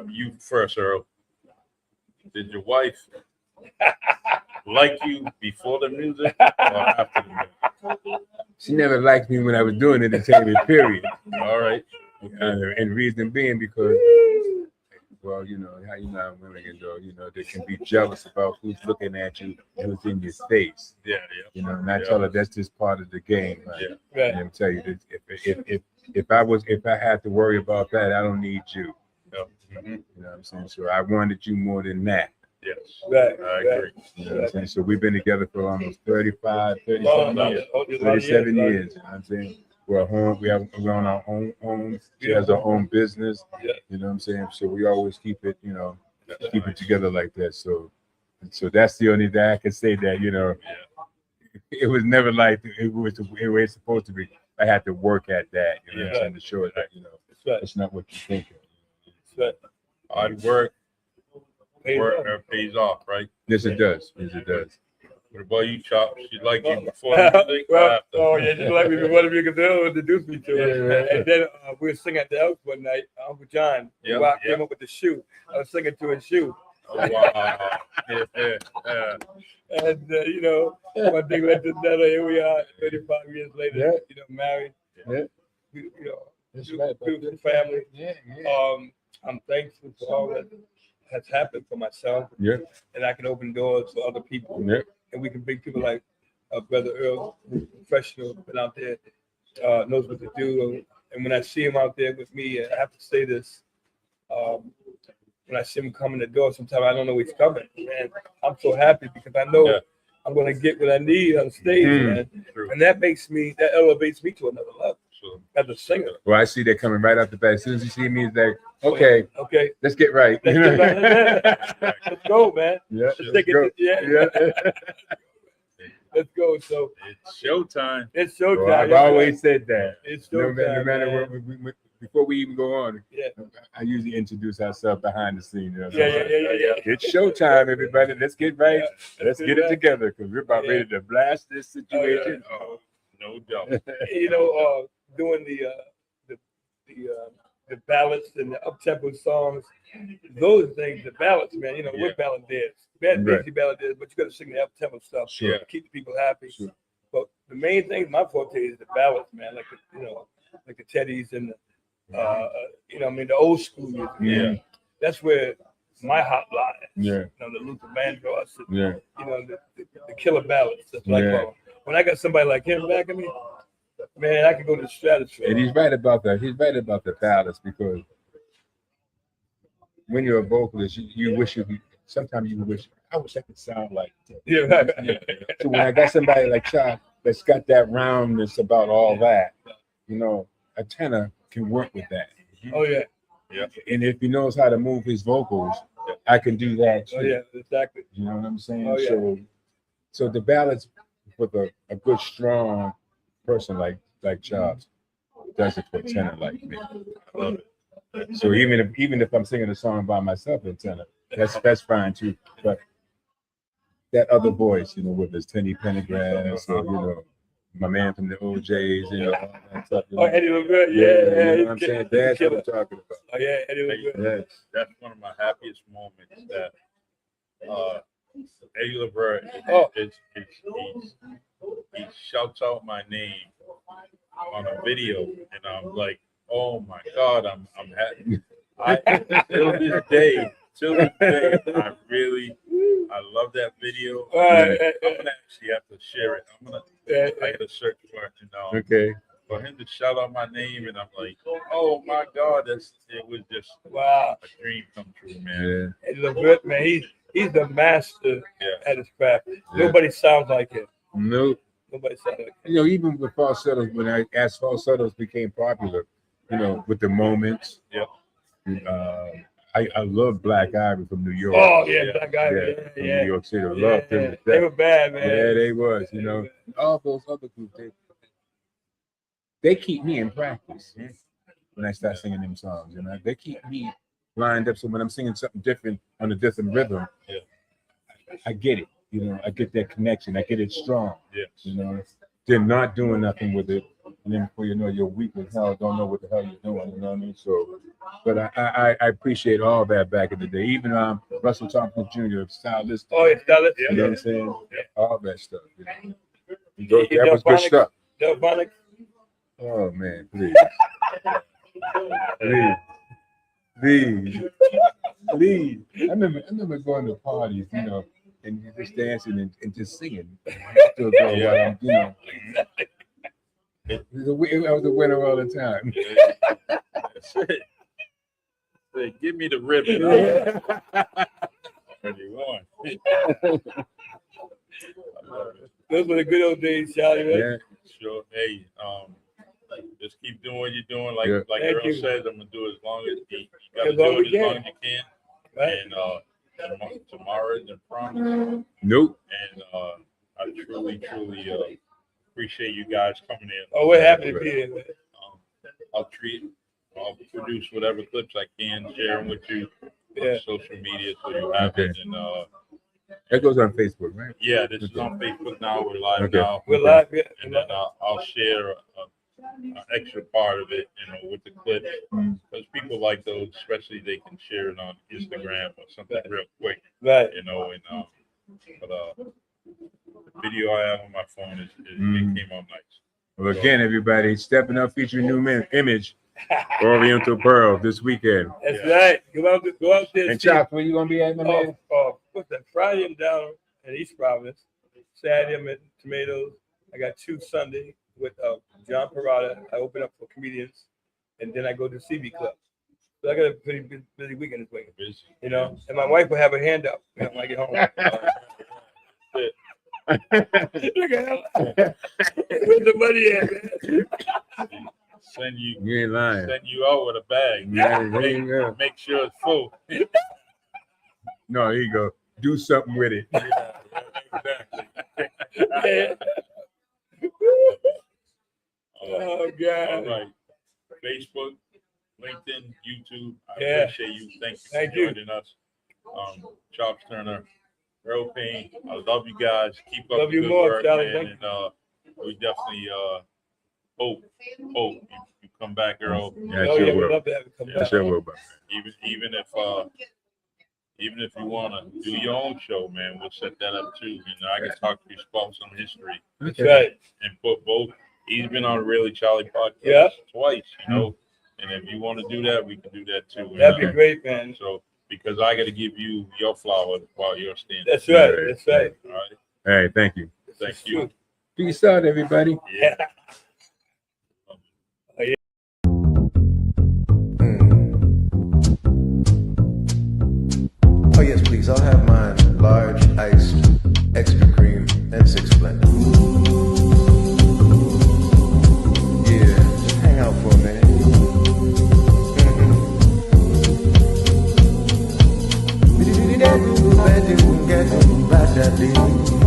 you first, Earl. Did your wife like you before the music or after the music? She never liked me when I was doing entertainment, period. All right. And reason being because, well, you know how women can do. You know, they can be jealous about who's looking at you and who's in your face. Yeah. You know, and I tell her that's just part of the game. Right? Yeah. Right. And I'm telling you, if I had to worry about that, I don't need you. You know what I'm saying? So I wanted you more than that. Yes. Right. I agree. You know what I'm saying? So we've been together for almost 37 years. years. 37 years. You know what I'm saying? We're home. We own our own home. She has her own business. Yeah. You know what I'm saying? So we always keep it, keep it together like that. So that's the only day I can say that, it was never like it was the way it's supposed to be. I had to work at that, you know what I'm saying, to show it that, it's not what you think of. Hard work pays off, right? Yes, it does. Yes, it does. What about you, Chop? She liked you before the music or Well, after? just like me before the music introduced me to it. Yeah. And then we were singing at the house one night. Uncle John came up with the shoe. I was singing to his shoe. Oh, wow. Yeah. And one thing led to another. Here we are, 35 years later. Married. Yeah. That's right. Beautiful family. Yeah. I'm thankful for all that has happened for myself. Yeah. And I can open doors for other people. Yeah. And we can bring people like Brother Earl, who's professional, been out there, knows what to do. And when I see him out there with me, I have to say this. When I see him come in the door, sometimes I don't know he's coming. Man, I'm so happy because I know I'm going to get what I need on stage, man. True. And that elevates me to another level as a singer. Well, I see that coming right out the back. As soon as you see me, it's like, okay, let's get right. Let's go, man. Yeah, Let's go. Let's go. So It's showtime. it's showtime. Well, I've always said that. It's No showtime. matter Man. what, before we even go on, Yeah. I usually introduce ourselves behind the scenes. Yeah. It's showtime, everybody. Let's get right. Yeah. Let's get it together because we're about ready to blast this situation. Oh, no doubt. Doing the ballads and the up-tempo songs, those things, the ballads, man. We're balladeers. Bad Right. busy balladeers, but you got to sing the up-tempo stuff Sure. to keep the people happy. Sure. But the main thing, my forte is the ballads, man. Like the Teddies and the old school music. Yeah. That's where my hot lies. Yeah. The Luther Vandross, Yeah. the killer ballads. That's what I Yeah. call them. When I got somebody like him back at me, man, I can go to the stratosphere. And he's right about that. He's right about the ballads because when you're a vocalist, you wish you could. Sometimes you wish I wish I could sound like that. Yeah. So when I got somebody like Chad that's got that roundness about all that, a tenor can work with that. Oh yeah. Yeah. And if he knows how to move his vocals, I can do that too. Oh yeah. Exactly. You know what I'm saying? Oh, yeah. So the ballads with a good strong person like Chops does it for a tenor like me. I love it. So even if I'm singing a song by myself in tenor, that's fine too. But that other voice, whether it's Tenny Pendergrass or my man from the OJs, all that stuff. Oh, Eddie LaBelle, You yeah. know what I'm saying? That's what I'm talking about. Oh, yeah, Eddie LaBelle. Yes. That's one of my happiest moments that Eddie LaBelle he shouts out my name on a video, and I'm like, oh my God, I'm happy. Till this day, I love that video. I'm gonna actually have to share it. I gotta search for it, Okay. for him to shout out my name, and I'm like, oh my God, it was just Wow. a dream come true, man. Eddie LaBelle, man, he's the master at his craft. Nobody sounds like him. Nope. Nobody sounds like him. Even with falsettos, as falsettos became popular, with the moments. Yep. I love Black Ivory from New York. Oh yeah, that guy. From New York City. Love them to They death. were bad, man. Yeah, they was. All those other groups, they keep me in practice when I start singing them songs. They keep me lined up. So when I'm singing something different on a different rhythm, I get it. I get that connection. I get it strong. Yes. They're not doing nothing with it, and then before you know, you're weak as hell. Don't know what the hell you're doing. You know what I mean? So, but I appreciate all that back in the day. Even Russell Thompson Jr., stylist. Oh, yeah, stylist. You know what I'm saying? All that stuff. He That was good stuff. Delphonics. Oh man, please. I remember going to parties, and just dancing and just singing. To a girl while I'm, I was a winner all the time. That's it. Say, give me the ribbon. What do you want? Those were the good old days, Charlie. Man. Yeah. Sure. Hey, just keep doing what you're doing. Like Thank Earl you. says, I'm gonna do as long as you gotta As long do it as as you long can. as you can. Right. And tomorrow isn't promised. Nope. And I truly appreciate you guys coming in. Oh, we're happy to be here, man. I'll produce whatever clips I can, share them with you on social media so you have it. And That goes on Facebook, right? yeah, this is on Facebook now. We're live Okay. now. We're live, yeah. And then I'll share an extra part of it, with the clips, because people like those, especially they can share it on Instagram or something real quick, Right. but the video I have on my phone it came out nice. Well, again, everybody, Stepping Up featuring new image, Oriental Pearl this weekend. That's right. Go out there. And see- Chops, where you gonna be at, my man? What's that? Friday I'm down in East Providence. Saturday I'm at Tomatoes. I got 2 Sunday with John Parada. I open up for comedians, and then I go to CB Club. So I got a pretty busy weekend this weekend. Busy. And my wife will have her hand up when I get home. Look at her. Where's the money at, man? Send you You ain't lying. send you out with a bag. Yeah, yeah. Make sure it's full. No, here you go. Do something with it. Exactly. Oh, All God. right. Facebook, LinkedIn, YouTube. I Yeah. appreciate you. Thank you Thank for you. joining us. Chops Turner, Earl Payne. I love you guys. Keep up Love the you good more, work, Charlie. man. Thank And we definitely hope you come back, Earl. Yeah, Oh, sure yeah, we'd will. love to have you come Yeah. back. Sure will, bro. Even if you want to do your own show, man, we'll set that up too. I can talk to you about some history That's right. and put both. He's been on Really Charlie podcast Yeah. twice, And if you want to do that, we can do that too. That'd be great, man. So because I got to give you your flowers while you're standing. That's right. That's right. All right. All right, thank you. Thank you. Peace out, everybody. Yeah. Oh yes, please. I'll have mine large, iced, extra cream, and 6 Splendid. Yeah, just hang out for a minute. Mm-hmm.